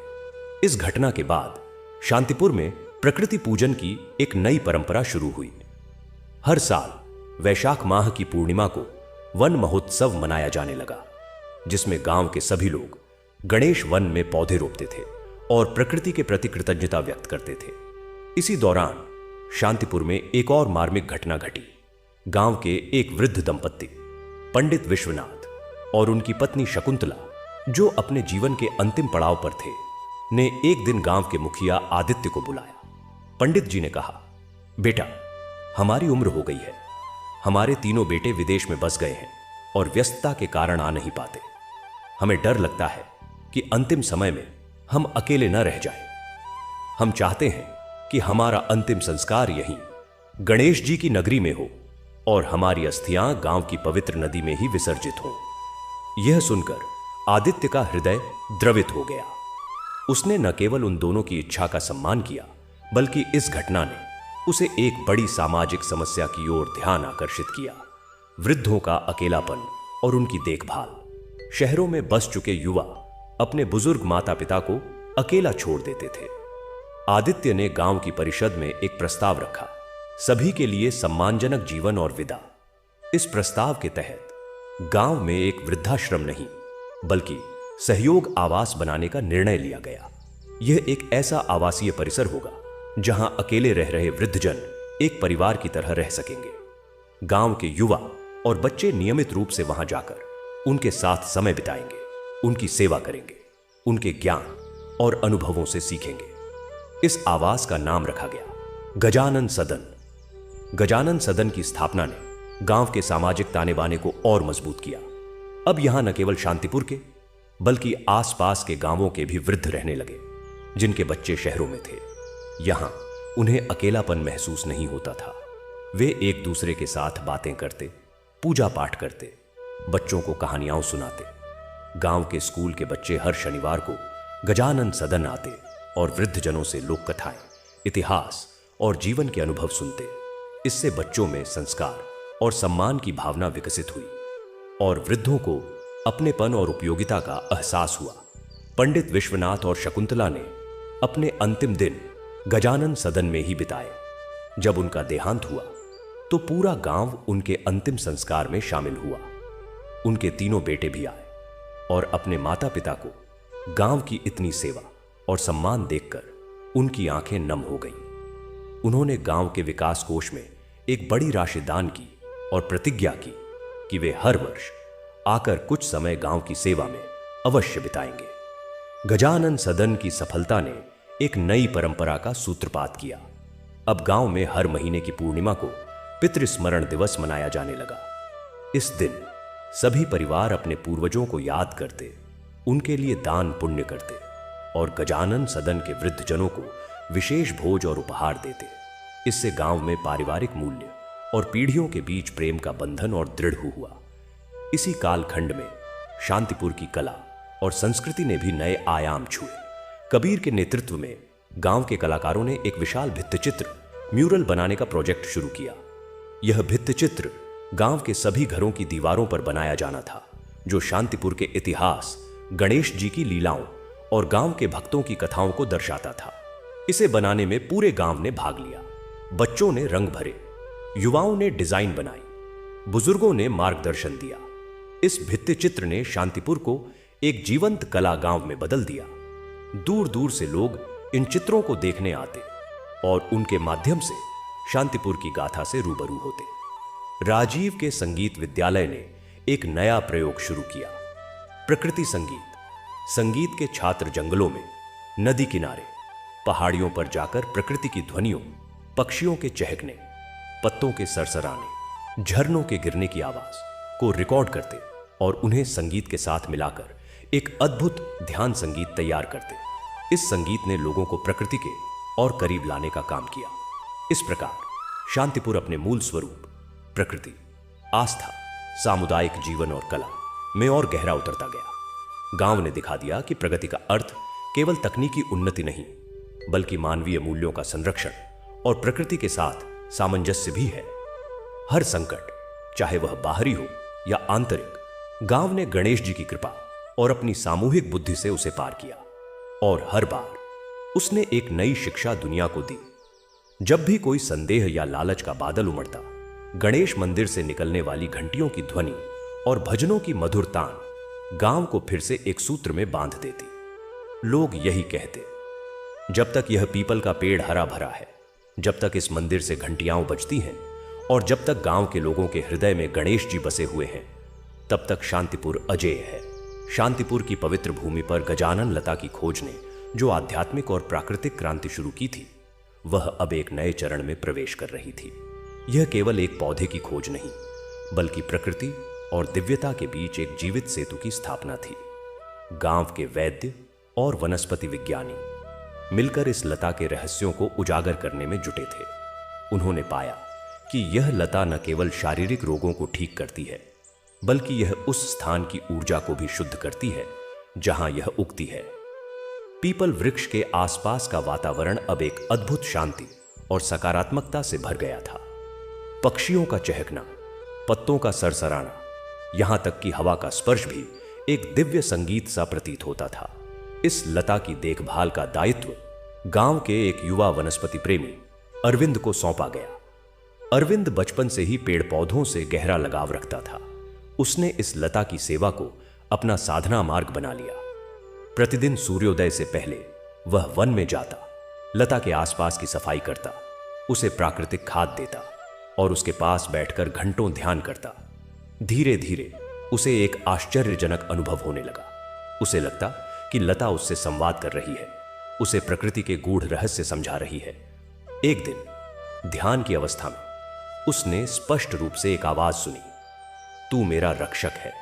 इस घटना के बाद शांतिपुर में प्रकृति पूजन की एक नई परंपरा शुरू हुई। हर साल वैशाख माह की पूर्णिमा को वन महोत्सव मनाया जाने लगा, जिसमें गांव के सभी लोग गणेश वन में पौधे रोपते थे और प्रकृति के प्रति कृतज्ञता व्यक्त करते थे। इसी दौरान शांतिपुर में एक और मार्मिक घटना घटी। गांव के एक वृद्ध दंपत्ति पंडित विश्वनाथ और उनकी पत्नी शकुंतला, जो अपने जीवन के अंतिम पड़ाव पर थे, ने एक दिन गांव के मुखिया आदित्य को बुलाया। पंडित जी ने कहा, बेटा, हमारी उम्र हो गई है। हमारे तीनों बेटे विदेश में बस गए हैं और व्यस्तता के कारण आ नहीं पाते। हमें डर लगता है कि अंतिम समय में हम अकेले न रह जाएं। हम चाहते हैं कि हमारा अंतिम संस्कार यहीं गणेश जी की नगरी में हो और हमारी अस्थियां गांव की पवित्र नदी में ही विसर्जित हों। यह सुनकर आदित्य का हृदय द्रवित हो गया। उसने न केवल उन दोनों की इच्छा का सम्मान किया, बल्कि इस घटना ने उसे एक बड़ी सामाजिक समस्या की ओर ध्यान आकर्षित किया। वृद्धों का अकेलापन और उनकी देखभाल। शहरों में बस चुके युवा अपने बुजुर्ग माता पिता को अकेला छोड़ देते थे। आदित्य ने गांव की परिषद में एक प्रस्ताव रखा, सभी के लिए सम्मानजनक जीवन और विदा। इस प्रस्ताव के तहत गांव में एक वृद्धाश्रम नहीं, बल्कि सहयोग आवास बनाने का निर्णय लिया गया। यह एक ऐसा आवासीय परिसर होगा जहां अकेले रह रहे वृद्धजन एक परिवार की तरह रह सकेंगे। गांव के युवा और बच्चे नियमित रूप से वहां जाकर उनके साथ समय बिताएंगे। उनकी सेवा करेंगे, उनके ज्ञान और अनुभवों से सीखेंगे। इस आवास का नाम रखा गया गजानन सदन। गजानन सदन की स्थापना ने गांव के सामाजिक ताने बाने को और मजबूत किया। अब यहां न केवल शांतिपुर के बल्कि आसपास के गांवों के भी वृद्ध रहने लगे, जिनके बच्चे शहरों में थे। यहां उन्हें अकेलापन महसूस नहीं होता था। वे एक दूसरे के साथ बातें करते, पूजा पाठ करते, बच्चों को कहानियां सुनाते। गांव के स्कूल के बच्चे हर शनिवार को गजानन सदन आते और वृद्धजनों से लोक कथाएं, इतिहास और जीवन के अनुभव सुनते। इससे बच्चों में संस्कार और सम्मान की भावना विकसित हुई और वृद्धों को अपनेपन और उपयोगिता का एहसास हुआ। पंडित विश्वनाथ और शकुंतला ने अपने अंतिम दिन गजानन सदन में ही बिताए। जब उनका देहांत हुआ तो पूरा गांव उनके अंतिम संस्कार में शामिल हुआ। उनके तीनों बेटे भी आए और अपने माता पिता को गांव की इतनी सेवा और सम्मान देखकर उनकी आंखें नम हो गईं। उन्होंने गांव के विकास कोष में एक बड़ी राशि दान की और प्रतिज्ञा की कि वे हर वर्ष आकर कुछ समय गांव की सेवा में अवश्य बिताएंगे। गजानन सदन की सफलता ने एक नई परंपरा का सूत्रपात किया। अब गांव में हर महीने की पूर्णिमा को पितृस्मरण दिवस मनाया जाने लगा। इस दिन सभी परिवार अपने पूर्वजों को याद करते, उनके लिए दान पुण्य करते और गजानन सदन के वृद्धजनों को विशेष भोज और उपहार देते। इससे गांव में पारिवारिक मूल्य और पीढ़ियों के बीच प्रेम का बंधन और दृढ़ हुआ। इसी कालखंड में शांतिपुर की कला और संस्कृति ने भी नए आयाम छुए। कबीर के नेतृत्व में गांव के कलाकारों ने एक विशाल भित्तिचित्र म्यूरल बनाने का प्रोजेक्ट शुरू किया। यह भित्तिचित्र गांव के सभी घरों की दीवारों पर बनाया जाना था, जो शांतिपुर के इतिहास, गणेश जी की लीलाओं और गांव के भक्तों की कथाओं को दर्शाता था। इसे बनाने में पूरे गांव ने भाग लिया। बच्चों ने रंग भरे, युवाओं ने डिजाइन बनाई, बुजुर्गों ने मार्गदर्शन दिया। इस भित्तिचित्र ने शांतिपुर को एक जीवंत कला गांव में बदल दिया। दूर दूर से लोग इन चित्रों को देखने आते और उनके माध्यम से शांतिपुर की गाथा से रूबरू होते। राजीव के संगीत विद्यालय ने एक नया प्रयोग शुरू किया, प्रकृति संगीत। संगीत के छात्र जंगलों में, नदी किनारे, पहाड़ियों पर जाकर प्रकृति की ध्वनियों, पक्षियों के चहकने, पत्तों के सरसराने, झरनों के गिरने की आवाज को रिकॉर्ड करते और उन्हें संगीत के साथ मिलाकर एक अद्भुत ध्यान संगीत तैयार करते। इस संगीत ने लोगों को प्रकृति के और करीब लाने का काम किया। इस प्रकार शांतिपुर अपने मूल स्वरूप प्रकृति, आस्था, सामुदायिक जीवन और कला में और गहरा उतरता गया। गांव ने दिखा दिया कि प्रगति का अर्थ केवल तकनीकी उन्नति नहीं, बल्कि मानवीय मूल्यों का संरक्षण और प्रकृति के साथ सामंजस्य भी है। हर संकट, चाहे वह बाहरी हो या आंतरिक, गांव ने गणेश जी की कृपा और अपनी सामूहिक बुद्धि से उसे पार किया। और हर बार उसने एक नई शिक्षा दुनिया को दी। जब भी कोई संदेह या लालच का बादल उमड़ता, गणेश मंदिर से निकलने वाली घंटियों की ध्वनि और भजनों की मधुर तान गांव को फिर से एक सूत्र में बांध देती। लोग यही कहते, जब तक यह पीपल का पेड़ हरा भरा है, जब तक इस मंदिर से घंटियां बजती हैं और जब तक गांव के लोगों के हृदय में गणेश जी बसे हुए हैं, तब तक शांतिपुर अजेय है। शांतिपुर की पवित्र भूमि पर गजानन लता की खोज ने जो आध्यात्मिक और प्राकृतिक क्रांति शुरू की थी, वह अब एक नए चरण में प्रवेश कर रही थी। यह केवल एक पौधे की खोज नहीं, बल्कि प्रकृति और दिव्यता के बीच एक जीवित सेतु की स्थापना थी। गांव के वैद्य और वनस्पति विज्ञानी मिलकर इस लता के रहस्यों को उजागर करने में जुटे थे। उन्होंने पाया कि यह लता न केवल शारीरिक रोगों को ठीक करती है, बल्कि यह उस स्थान की ऊर्जा को भी शुद्ध करती है जहां यह उगती है। पीपल वृक्ष के आसपास का वातावरण अब एक अद्भुत शांति और सकारात्मकता से भर गया था। पक्षियों का चहकना, पत्तों का सरसराना, यहां तक कि हवा का स्पर्श भी एक दिव्य संगीत सा प्रतीत होता था। इस लता की देखभाल का दायित्व गांव के एक युवा वनस्पति प्रेमी अरविंद को सौंपा गया। अरविंद बचपन से ही पेड़ पौधों से गहरा लगाव रखता था। उसने इस लता की सेवा को अपना साधना मार्ग बना लिया। प्रतिदिन सूर्योदय से पहले वह वन में जाता, लता के आसपास की सफाई करता, उसे प्राकृतिक खाद देता और उसके पास बैठकर घंटों ध्यान करता। धीरे धीरे उसे एक आश्चर्यजनक अनुभव होने लगा। उसे लगता कि लता उससे संवाद कर रही है, उसे प्रकृति के गूढ़ रहस्य समझा रही है। एक दिन ध्यान की अवस्था में उसने स्पष्ट रूप से एक आवाज सुनी, तू मेरा रक्षक है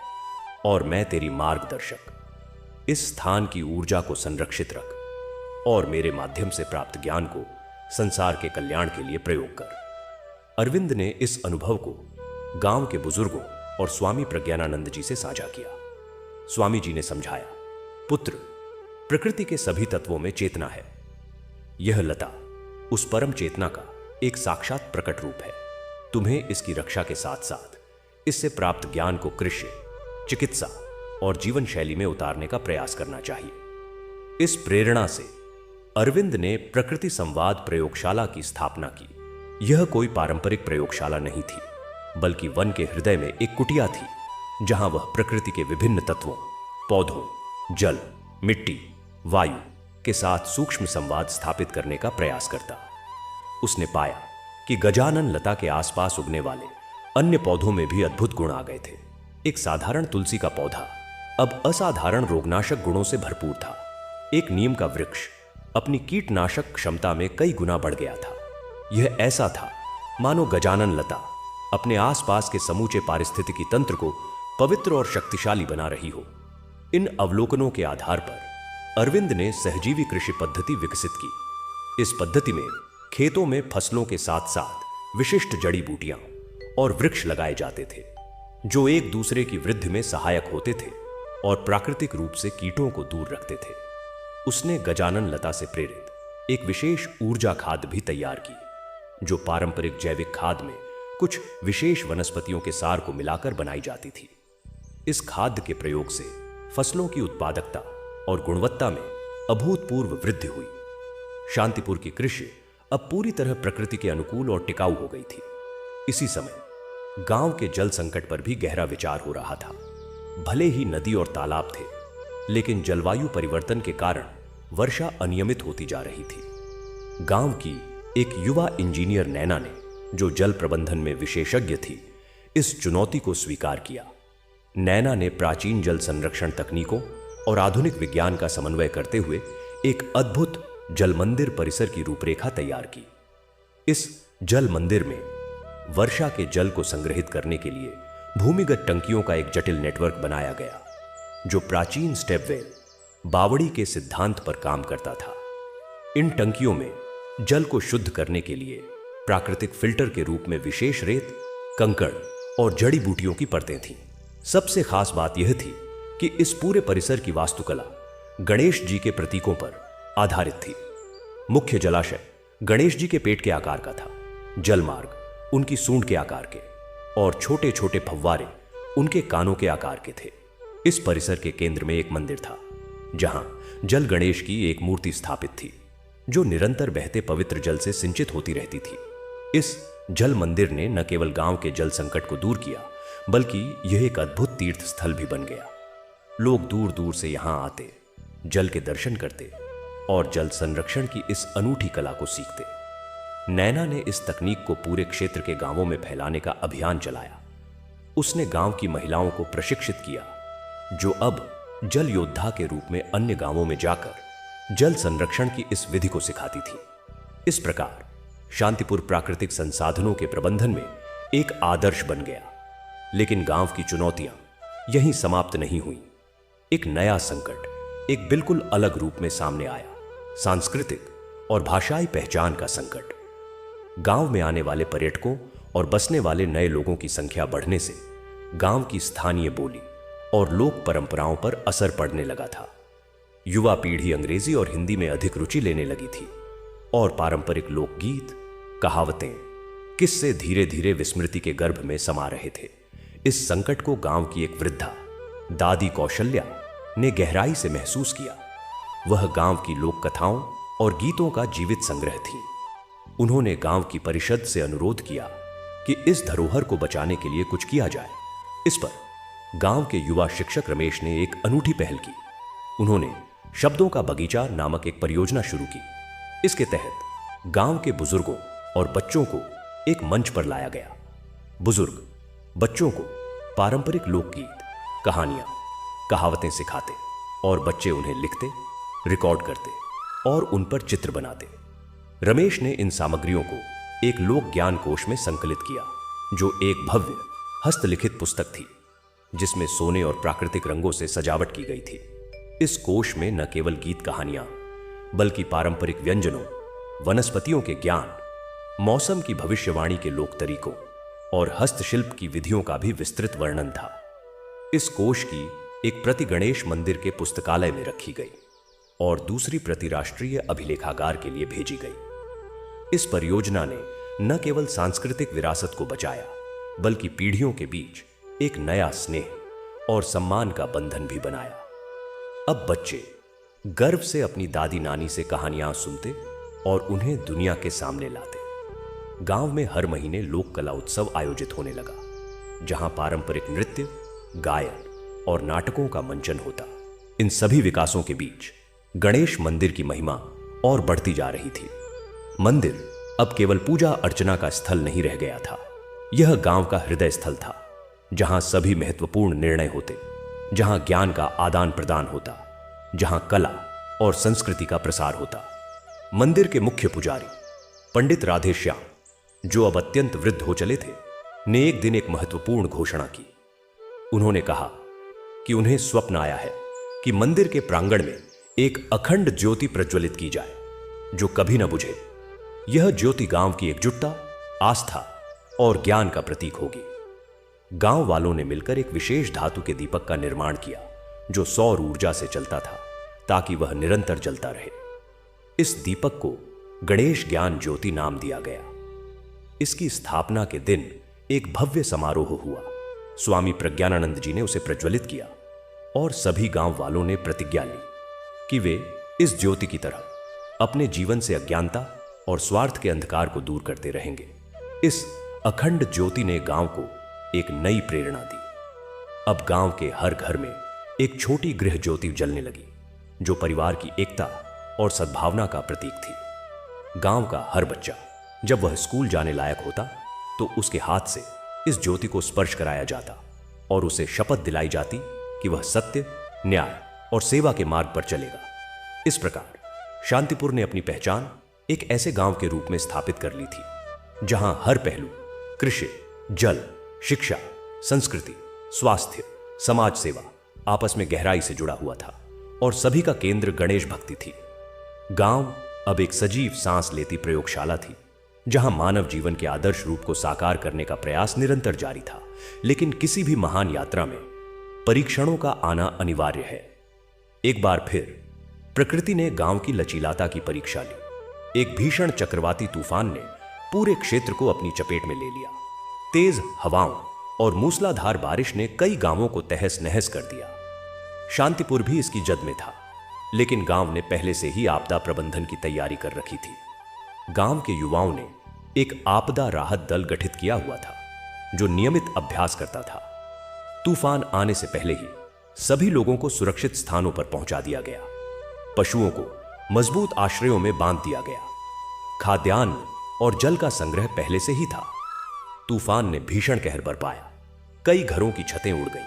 और मैं तेरी मार्गदर्शक। इस स्थान की ऊर्जा को संरक्षित रख और मेरे माध्यम से प्राप्त ज्ञान को संसार के कल्याण के लिए प्रयोग कर। अरविंद ने इस अनुभव को गांव के बुजुर्गों और स्वामी प्रज्ञानानंद जी से साझा किया। स्वामी जी ने समझाया, पुत्र, प्रकृति के सभी तत्वों में चेतना है। यह लता उस परम चेतना का एक साक्षात प्रकट रूप है। तुम्हें इसकी रक्षा के साथ साथ इससे प्राप्त ज्ञान को कृषि, चिकित्सा और जीवन शैली में उतारने का प्रयास करना चाहिए। इस प्रेरणा से अरविंद ने प्रकृति संवाद प्रयोगशाला की स्थापना की। यह कोई पारंपरिक प्रयोगशाला नहीं थी, बल्कि वन के हृदय में एक कुटिया थी जहां वह प्रकृति के विभिन्न तत्वों, पौधों, जल, मिट्टी, वायु के साथ सूक्ष्म संवाद स्थापित करने का प्रयास करता। उसने पाया कि गजानन लता के आसपास उगने वाले अन्य पौधों में भी अद्भुत गुण आ गए थे। एक साधारण तुलसी का पौधा अब असाधारण रोगनाशक गुणों से भरपूर था। एक नीम का वृक्ष अपनी कीटनाशक क्षमता में कई गुना बढ़ गया था। यह ऐसा था मानो गजानन लता अपने आसपास के समूचे पारिस्थितिकी तंत्र को पवित्र और शक्तिशाली बना रही हो। इन अवलोकनों के आधार पर अरविंद ने सहजीवी कृषि पद्धति विकसित की। इस पद्धति में खेतों में फसलों के साथ साथ विशिष्ट जड़ी बूटियां और वृक्ष लगाए जाते थे, जो एक दूसरे की वृद्धि में सहायक होते थे और प्राकृतिक रूप से कीटों को दूर रखते थे। उसने गजानन लता से प्रेरित एक विशेष ऊर्जा खाद भी तैयार की, जो पारंपरिक जैविक खाद में कुछ विशेष वनस्पतियों के सार को मिलाकर बनाई जाती थी। इस खाद के प्रयोग से फसलों की उत्पादकता और गुणवत्ता में अभूतपूर्व वृद्धि हुई। शांतिपुर की कृषि अब पूरी तरह प्रकृति के अनुकूल और टिकाऊ हो गई थी। इसी समय गांव के जल संकट पर भी गहरा विचार हो रहा था। भले ही नदी और तालाब थे, लेकिन जलवायु परिवर्तन के कारण वर्षा अनियमित होती जा रही थी। गांव की एक युवा इंजीनियर नैना ने, जो जल प्रबंधन में विशेषज्ञ थी, इस चुनौती को स्वीकार किया। नैना ने प्राचीन जल संरक्षण तकनीकों और आधुनिक विज्ञान का समन्वय करते हुए एक अद्भुत जल मंदिर परिसर की रूपरेखा तैयार की। इस जल मंदिर में वर्षा के जल को संग्रहित करने के लिए भूमिगत टंकियों का एक जटिल नेटवर्क बनाया गया, जो प्राचीन स्टेपवेल बावड़ी के सिद्धांत पर काम करता था। इन टंकियों में जल को शुद्ध करने के लिए प्राकृतिक फिल्टर के रूप में विशेष रेत, कंकड़ और जड़ी बूटियों की परतें थीं। सबसे खास बात यह थी कि इस पूरे परिसर की वास्तुकला गणेश जी के प्रतीकों पर आधारित थी। मुख्य जलाशय गणेश जी के पेट के आकार का था, जलमार्ग उनकी सूंड के आकार के, और छोटे छोटे फव्वारे उनके कानों के आकार के थे। इस परिसर के केंद्र में एक मंदिर था, जहां जल गणेश की एक मूर्ति स्थापित थी, जो निरंतर बहते पवित्र जल से सिंचित होती रहती थी। इस जल मंदिर ने न केवल गांव के जल संकट को दूर किया, बल्कि यह एक अद्भुत तीर्थ स्थल भी बन गया। लोग दूर दूर से यहां आते, जल के दर्शन करते और जल संरक्षण की इस अनूठी कला को सीखते। नैना ने इस तकनीक को पूरे क्षेत्र के गांवों में फैलाने का अभियान चलाया। उसने गांव की महिलाओं को प्रशिक्षित किया, जो अब जल योद्धा के रूप में अन्य गांवों में जाकर जल संरक्षण की इस विधि को सिखाती थी। इस प्रकार शांतिपुर प्राकृतिक संसाधनों के प्रबंधन में एक आदर्श बन गया। लेकिन गांव की चुनौतियां यहीं समाप्त नहीं हुई। एक नया संकट एक बिल्कुल अलग रूप में सामने आया, सांस्कृतिक और भाषाई पहचान का संकट। गांव में आने वाले पर्यटकों और बसने वाले नए लोगों की संख्या बढ़ने से गांव की स्थानीय बोली और लोक परंपराओं पर असर पड़ने लगा था। युवा पीढ़ी अंग्रेजी और हिंदी में अधिक रुचि लेने लगी थी और पारंपरिक लोकगीत, कहावतें, किस्से धीरे धीरे विस्मृति के गर्भ में समा रहे थे। इस संकट को गांव की एक वृद्धा दादी कौशल्या ने गहराई से महसूस किया। वह गांव की लोक कथाओं और गीतों का जीवित संग्रह थी। उन्होंने गांव की परिषद से अनुरोध किया कि इस धरोहर को बचाने के लिए कुछ किया जाए। इस पर गांव के युवा शिक्षक रमेश ने एक अनूठी पहल की। उन्होंने शब्दों का बगीचा नामक एक परियोजना शुरू की। इसके तहत गांव के बुजुर्गों और बच्चों को एक मंच पर लाया गया। बुजुर्ग बच्चों को पारंपरिक लोकगीत, कहानियां, कहावतें सिखाते और बच्चे उन्हें लिखते, रिकॉर्ड करते और उन पर चित्र बनाते। रमेश ने इन सामग्रियों को एक लोक ज्ञान कोश में संकलित किया, जो एक भव्य हस्तलिखित पुस्तक थी, जिसमें सोने और प्राकृतिक रंगों से सजावट की गई थी। इस कोश में न केवल गीत कहानियां, बल्कि पारंपरिक व्यंजनों, वनस्पतियों के ज्ञान, मौसम की भविष्यवाणी के लोक तरीकों और हस्तशिल्प की विधियों का भी विस्तृत वर्णन था। इस कोश की एक प्रति गणेश मंदिर के पुस्तकालय में रखी गई और दूसरी प्रति राष्ट्रीय अभिलेखागार के लिए भेजी गई। इस परियोजना ने न केवल सांस्कृतिक विरासत को बचाया, बल्कि पीढ़ियों के बीच एक नया स्नेह और सम्मान का बंधन भी बनाया। अब बच्चे गर्व से अपनी दादी नानी से कहानियां सुनते और उन्हें दुनिया के सामने लाते। गांव में हर महीने लोक कला उत्सव आयोजित होने लगा, जहां पारंपरिक नृत्य, गायन और नाटकों का मंचन होता। इन सभी विकासों के बीच गणेश मंदिर की महिमा और बढ़ती जा रही थी। मंदिर अब केवल पूजा अर्चना का स्थल नहीं रह गया था, यह गांव का हृदय स्थल था, जहां सभी महत्वपूर्ण निर्णय होते, जहां ज्ञान का आदान प्रदान होता, जहां कला और संस्कृति का प्रसार होता। मंदिर के मुख्य पुजारी पंडित राधेश्याम, जो अब अत्यंत वृद्ध हो चले थे, ने एक दिन एक महत्वपूर्ण घोषणा की। उन्होंने कहा कि उन्हें स्वप्न आया है कि मंदिर के प्रांगण में एक अखंड ज्योति प्रज्वलित की जाए, जो कभी न बुझे। यह ज्योति गांव की एकजुटता, आस्था और ज्ञान का प्रतीक होगी। गांव वालों ने मिलकर एक विशेष धातु के दीपक का निर्माण किया, जो सौर ऊर्जा से चलता था, ताकि वह निरंतर जलता रहे। इस दीपक को गणेश ज्ञान ज्योति नाम दिया गया। इसकी स्थापना के दिन एक भव्य समारोह हुआ। स्वामी प्रज्ञानानंद जी ने उसे प्रज्वलित किया और सभी गांव वालों ने प्रतिज्ञा ली कि वे इस ज्योति की तरह अपने जीवन से अज्ञानता और स्वार्थ के अंधकार को दूर करते रहेंगे। इस अखंड ज्योति ने गांव को एक नई प्रेरणा दी। अब गांव के हर घर में एक छोटी गृह ज्योति जलने लगी, जो परिवार की एकता और सद्भावना का प्रतीक थी। गांव का हर बच्चा जब वह स्कूल जाने लायक होता, तो उसके हाथ से इस ज्योति को स्पर्श कराया जाता और उसे शपथ दिलाई जाती कि वह सत्य, न्याय और सेवा के मार्ग पर चलेगा। इस प्रकार शांतिपुर ने अपनी पहचान एक ऐसे गांव के रूप में स्थापित कर ली थी, जहां हर पहलू कृषि, जल, शिक्षा, संस्कृति, स्वास्थ्य, समाज सेवा आपस में गहराई से जुड़ा हुआ था और सभी का केंद्र गणेश भक्ति थी। गांव अब एक सजीव सांस लेती प्रयोगशाला थी, जहां मानव जीवन के आदर्श रूप को साकार करने का प्रयास निरंतर जारी था। लेकिन किसी भी महान यात्रा में परीक्षणों का आना अनिवार्य है। एक बार फिर प्रकृति ने गांव की लचीलाता की परीक्षा ली। एक भीषण चक्रवाती तूफान ने पूरे क्षेत्र को अपनी चपेट में ले लिया। तेज हवाओं और मूसलाधार बारिश ने कई गांवों को तहस नहस कर दिया। शांतिपुर भी इसकी जद में था, लेकिन गांव ने पहले से ही आपदा प्रबंधन की तैयारी कर रखी थी। गांव के युवाओं ने एक आपदा राहत दल गठित किया हुआ था, जो नियमित अभ्यास करता था। तूफान आने से पहले ही सभी लोगों को सुरक्षित स्थानों पर पहुंचा दिया गया। पशुओं को मजबूत आश्रयों में बांध दिया गया। खाद्यान्न और जल का संग्रह पहले से ही था। तूफान ने भीषण कहर बरपाया। कई घरों की छतें उड़ गईं,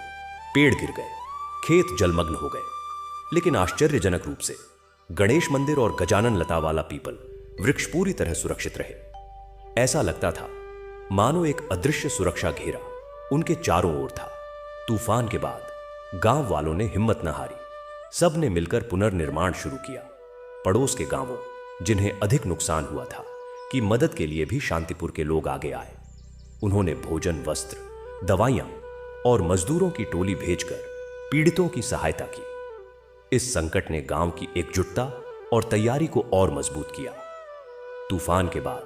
पेड़ गिर गए, खेत जलमग्न हो गए। लेकिन आश्चर्यजनक रूप से गणेश मंदिर और गजानन लता वाला पीपल वृक्ष पूरी तरह सुरक्षित रहे। ऐसा लगता था मानो एक अदृश्य सुरक्षा घेरा उनके चारों ओर था। तूफान के बाद गांव वालों ने हिम्मत न हारी। सब ने मिलकर पुनर्निर्माण शुरू किया। पड़ोस के गांवों, जिन्हें अधिक नुकसान हुआ था, की मदद के लिए भी शांतिपुर के लोग आगे आए। उन्होंने भोजन, वस्त्र, दवाइयां और मजदूरों की टोली भेजकर पीड़ितों की सहायता की। इस संकट ने गांव की एकजुटता और तैयारी को और मजबूत किया। तूफान के बाद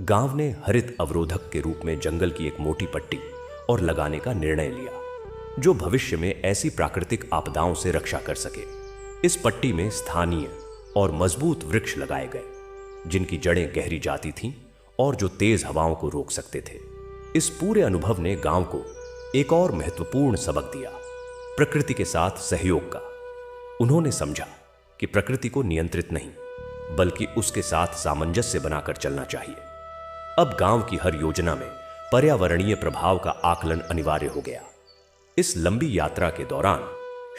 गांव ने हरित अवरोधक के रूप में जंगल की एक मोटी पट्टी और लगाने का निर्णय लिया, जो भविष्य में ऐसी प्राकृतिक आपदाओं से रक्षा कर सके। इस पट्टी में स्थानीय और मजबूत वृक्ष लगाए गए, जिनकी जड़ें गहरी जाती थीं और जो तेज हवाओं को रोक सकते थे। इस पूरे अनुभव ने गांव को एक और महत्वपूर्ण सबक दिया, प्रकृति के साथ सहयोग का। उन्होंने समझा कि प्रकृति को नियंत्रित नहीं, बल्कि उसके साथ सामंजस्य बनाकर चलना चाहिए। अब गांव की हर योजना में पर्यावरणीय प्रभाव का आकलन अनिवार्य हो गया। इस लंबी यात्रा के दौरान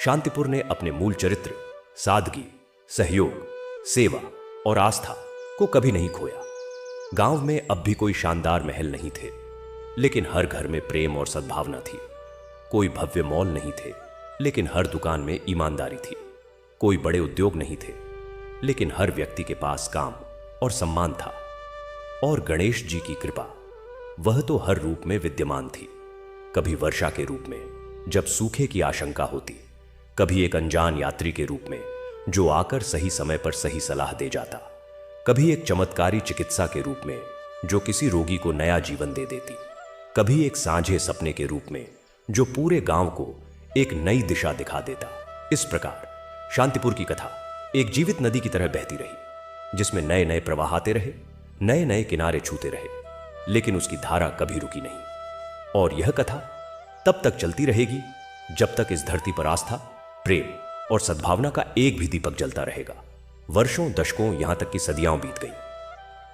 शांतिपुर ने अपने मूल चरित्र, सादगी, सहयोग, सेवा और आस्था को कभी नहीं खोया। गांव में अब भी कोई शानदार महल नहीं थे, लेकिन हर घर में प्रेम और सद्भावना थी। कोई भव्य मॉल नहीं थे, लेकिन हर दुकान में ईमानदारी थी। कोई बड़े उद्योग नहीं थे, लेकिन हर व्यक्ति के पास काम और सम्मान था। और गणेश जी की कृपा, वह तो हर रूप में विद्यमान थी। कभी वर्षा के रूप में, जब सूखे की आशंका होती, कभी एक अनजान यात्री के रूप में जो आकर सही समय पर सही सलाह दे जाता, कभी एक चमत्कारी चिकित्सा के रूप में जो किसी रोगी को नया जीवन दे देती, कभी एक साझे सपने के रूप में जो पूरे गांव को एक नई दिशा दिखा देता। इस प्रकार शांतिपुर की कथा एक जीवित नदी की तरह बहती रही, जिसमें नए नए प्रवाह आते रहे, नए नए किनारे छूते रहे, लेकिन उसकी धारा कभी रुकी नहीं। और यह कथा तब तक चलती रहेगी जब तक इस धरती पर आस्था, प्रेम और सद्भावना का एक भी दीपक जलता रहेगा। वर्षों, दशकों, यहां तक कि सदियां बीत गई।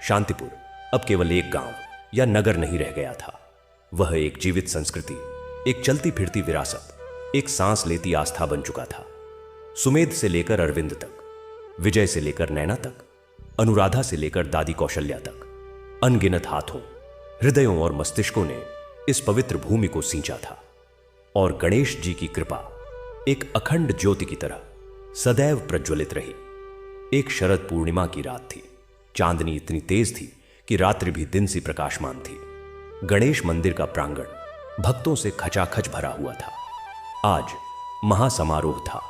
शांतिपुर अब केवल एक गांव या नगर नहीं रह गया था। वह एक जीवित संस्कृति, एक चलती फिरती विरासत, एक सांस लेती आस्था बन चुका था। सुमेध से लेकर अरविंद तक, विजय से लेकर नैना तक, अनुराधा से लेकर दादी कौशल्या तक, अनगिनत हाथों, हृदयों और मस्तिष्कों ने इस पवित्र भूमि को सींचा था। और गणेश जी की कृपा एक अखंड ज्योति की तरह सदैव प्रज्वलित रही। एक शरद पूर्णिमा की रात थी। चांदनी इतनी तेज थी कि रात्रि भी दिन सी प्रकाशमान थी। गणेश मंदिर का प्रांगण भक्तों से खचाखच भरा हुआ था। आज महासमारोह था।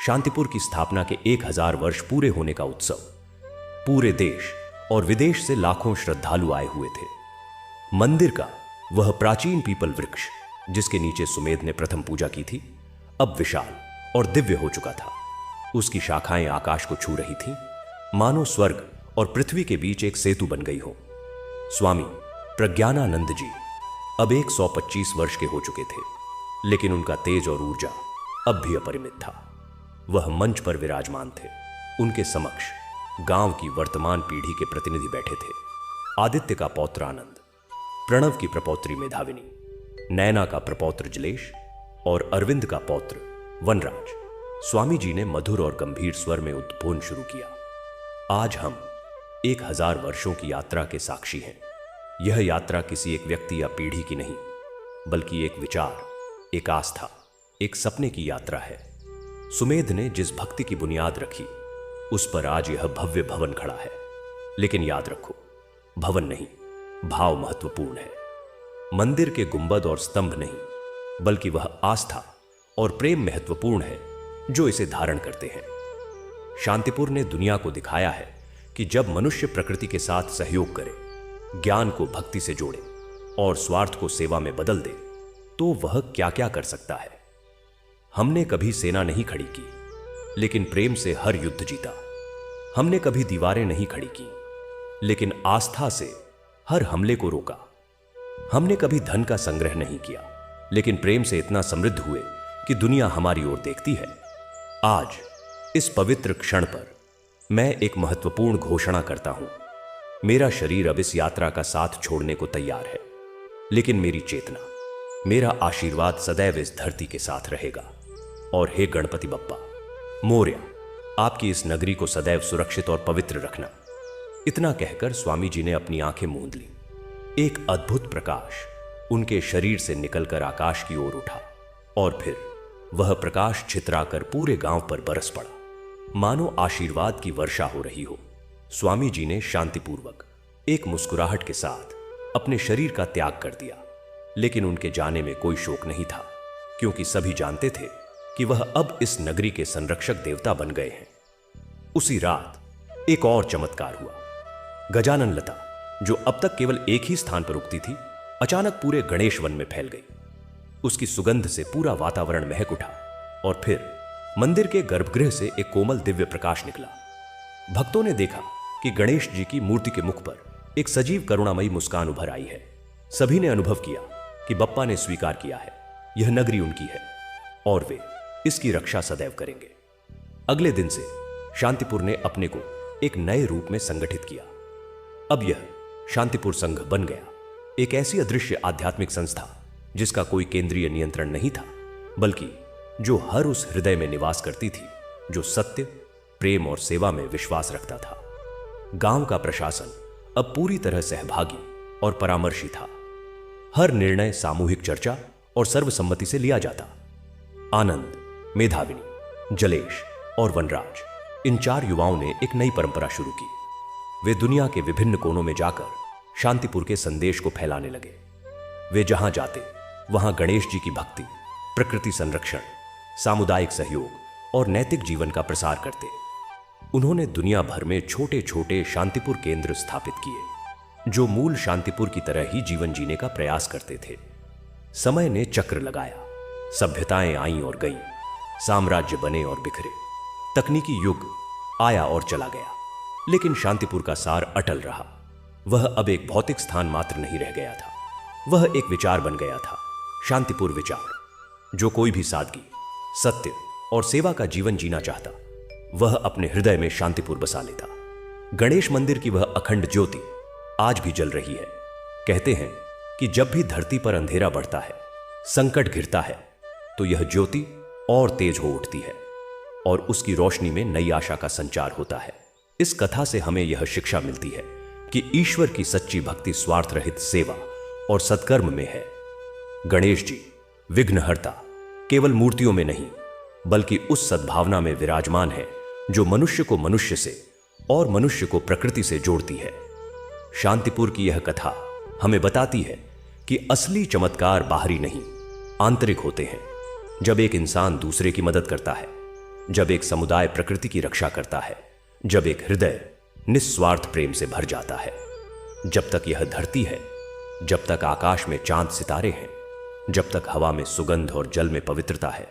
शांतिपुर की स्थापना के 1000 वर्ष पूरे होने का उत्सव। पूरे देश और विदेश से लाखों श्रद्धालु आए हुए थे। मंदिर का वह प्राचीन पीपल वृक्ष, जिसके नीचे सुमेध ने प्रथम पूजा की थी, अब विशाल और दिव्य हो चुका था। उसकी शाखाएं आकाश को छू रही थीं, मानो स्वर्ग और पृथ्वी के बीच एक सेतु बन गई हो। स्वामी प्रज्ञानानंद जी अब 125 वर्ष के हो चुके थे, लेकिन उनका तेज और ऊर्जा अब भी अपरिमित था। वह मंच पर विराजमान थे। उनके समक्ष गांव की वर्तमान पीढ़ी के प्रतिनिधि बैठे थे। आदित्य का पौत्र आनंद, प्रणव की प्रपौत्री मेधाविनी, नैना का प्रपौत्र जलेश और अरविंद का पौत्र वनराज। स्वामी जी ने मधुर और गंभीर स्वर में उद्बोधन शुरू किया। आज हम 1000 वर्षों की यात्रा के साक्षी हैं। यह यात्रा किसी एक व्यक्ति या पीढ़ी की नहीं, बल्कि एक विचार, एक आस्था, एक सपने की यात्रा है। सुमेध ने जिस भक्ति की बुनियाद रखी, उस पर आज यह भव्य भवन खड़ा है। लेकिन याद रखो, भवन नहीं, भाव महत्वपूर्ण है। मंदिर के गुंबद और स्तंभ नहीं, बल्कि वह आस्था और प्रेम महत्वपूर्ण है जो इसे धारण करते हैं। शांतिपुर ने दुनिया को दिखाया है कि जब मनुष्य प्रकृति के साथ सहयोग करे, ज्ञान को भक्ति से जोड़े और स्वार्थ को सेवा में बदल दे, तो वह क्या क्या कर सकता है। हमने कभी सेना नहीं खड़ी की, लेकिन प्रेम से हर युद्ध जीता। हमने कभी दीवारें नहीं खड़ी की, लेकिन आस्था से हर हमले को रोका। हमने कभी धन का संग्रह नहीं किया, लेकिन प्रेम से इतना समृद्ध हुए कि दुनिया हमारी ओर देखती है। आज इस पवित्र क्षण पर मैं एक महत्वपूर्ण घोषणा करता हूं। मेरा शरीर अब इस यात्रा का साथ छोड़ने को तैयार है, लेकिन मेरी चेतना, मेरा आशीर्वाद सदैव इस धरती के साथ रहेगा। और हे गणपति बप्पा मोरया, आपकी इस नगरी को सदैव सुरक्षित और पवित्र रखना। इतना कहकर स्वामी जी ने अपनी आंखें मूंद ली। एक अद्भुत प्रकाश उनके शरीर से निकलकर आकाश की ओर उठा और फिर वह प्रकाश छितराकर पूरे गांव पर बरस पड़ा, मानो आशीर्वाद की वर्षा हो रही हो। स्वामी जी ने शांतिपूर्वक एक मुस्कुराहट के साथ अपने शरीर का त्याग कर दिया, लेकिन उनके जाने में कोई शोक नहीं था, क्योंकि सभी जानते थे कि वह अब इस नगरी के संरक्षक देवता बन गए हैं। उसी रात एक और चमत्कार हुआ। गजानन लता, जो अब तक केवल एक ही स्थान पर उगती थी, अचानक पूरे गणेश वन में फैल गई। उसकी सुगंध से पूरा वातावरण महक उठा और फिर मंदिर के गर्भगृह से एक कोमल दिव्य प्रकाश निकला। भक्तों ने देखा कि गणेश जी की मूर्ति के मुख पर एक सजीव करुणामयी मुस्कान उभर आई है। सभी ने अनुभव किया कि बप्पा ने स्वीकार किया है, यह नगरी उनकी है और वे इसकी रक्षा सदैव करेंगे। अगले दिन से शांतिपुर ने अपने को एक नए रूप में संगठित किया। अब यह शांतिपुर संघ बन गया, एक ऐसी अदृश्य आध्यात्मिक संस्था जिसका कोई केंद्रीय नियंत्रण नहीं था, बल्कि जो हर उस हृदय में निवास करती थी जो सत्य, प्रेम और सेवा में विश्वास रखता था। गांव का प्रशासन अब पूरी तरह सहभागी और परामर्शी था। हर निर्णय सामूहिक चर्चा और सर्वसम्मति से लिया जाता। आनंद, मेधाविनी, जलेश और वनराज, इन 4 युवाओं ने एक नई परंपरा शुरू की। वे दुनिया के विभिन्न कोनों में जाकर शांतिपुर के संदेश को फैलाने लगे। वे जहां जाते वहां गणेश जी की भक्ति, प्रकृति संरक्षण, सामुदायिक सहयोग और नैतिक जीवन का प्रसार करते। उन्होंने दुनिया भर में छोटे छोटे शांतिपुर केंद्र स्थापित किए जो मूल शांतिपुर की तरह ही जीवन जीने का प्रयास करते थे। समय ने चक्र लगाया, सभ्यताएं आईं और गईं, साम्राज्य बने और बिखरे, तकनीकी युग आया और चला गया, लेकिन शांतिपुर का सार अटल रहा। वह अब एक भौतिक स्थान मात्र नहीं रह गया था, वह एक विचार बन गया था, शांतिपुर विचार। जो कोई भी सादगी, सत्य और सेवा का जीवन जीना चाहता, वह अपने हृदय में शांतिपुर बसा लेता। गणेश मंदिर की वह अखंड ज्योति आज भी जल रही है। कहते हैं कि जब भी धरती पर अंधेरा बढ़ता है, संकट घिरता है, तो यह ज्योति और तेज हो उठती है और उसकी रोशनी में नई आशा का संचार होता है। इस कथा से हमें यह शिक्षा मिलती है कि ईश्वर की सच्ची भक्ति स्वार्थ रहित सेवा और सत्कर्म में है। गणेश जी विघ्नहर्ता केवल मूर्तियों में नहीं, बल्कि उस सद्भावना में विराजमान है जो मनुष्य को मनुष्य से और मनुष्य को प्रकृति से जोड़ती है। शांतिपुर की यह कथा हमें बताती है कि असली चमत्कार बाहरी नहीं, आंतरिक होते हैं। जब एक इंसान दूसरे की मदद करता है, जब एक समुदाय प्रकृति की रक्षा करता है, जब एक हृदय निस्वार्थ प्रेम से भर जाता है। जब तक यह धरती है, जब तक आकाश में चांद सितारे हैं, जब तक हवा में सुगंध और जल में पवित्रता है,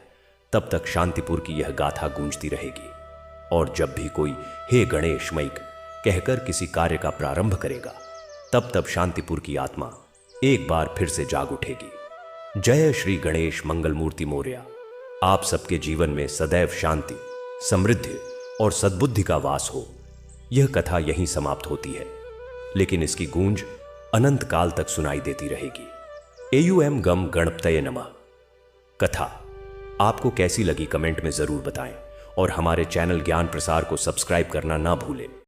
तब तक शांतिपुर की यह गाथा गूंजती रहेगी। और जब भी कोई हे गणेश मैक कहकर किसी कार्य का प्रारंभ करेगा, तब तब शांतिपुर की आत्मा एक बार फिर से जाग उठेगी। जय श्री गणेश मंगल मूर्ति मोरया। आप सबके जीवन में सदैव शांति, समृद्धि और सद्बुद्धि का वास हो। यह कथा यहीं समाप्त होती है, लेकिन इसकी गूंज अनंत काल तक सुनाई देती रहेगी। एयूएम गम गणपतये नमः। कथा आपको कैसी लगी कमेंट में जरूर बताएं और हमारे चैनल ज्ञान प्रसार को सब्सक्राइब करना ना भूलें।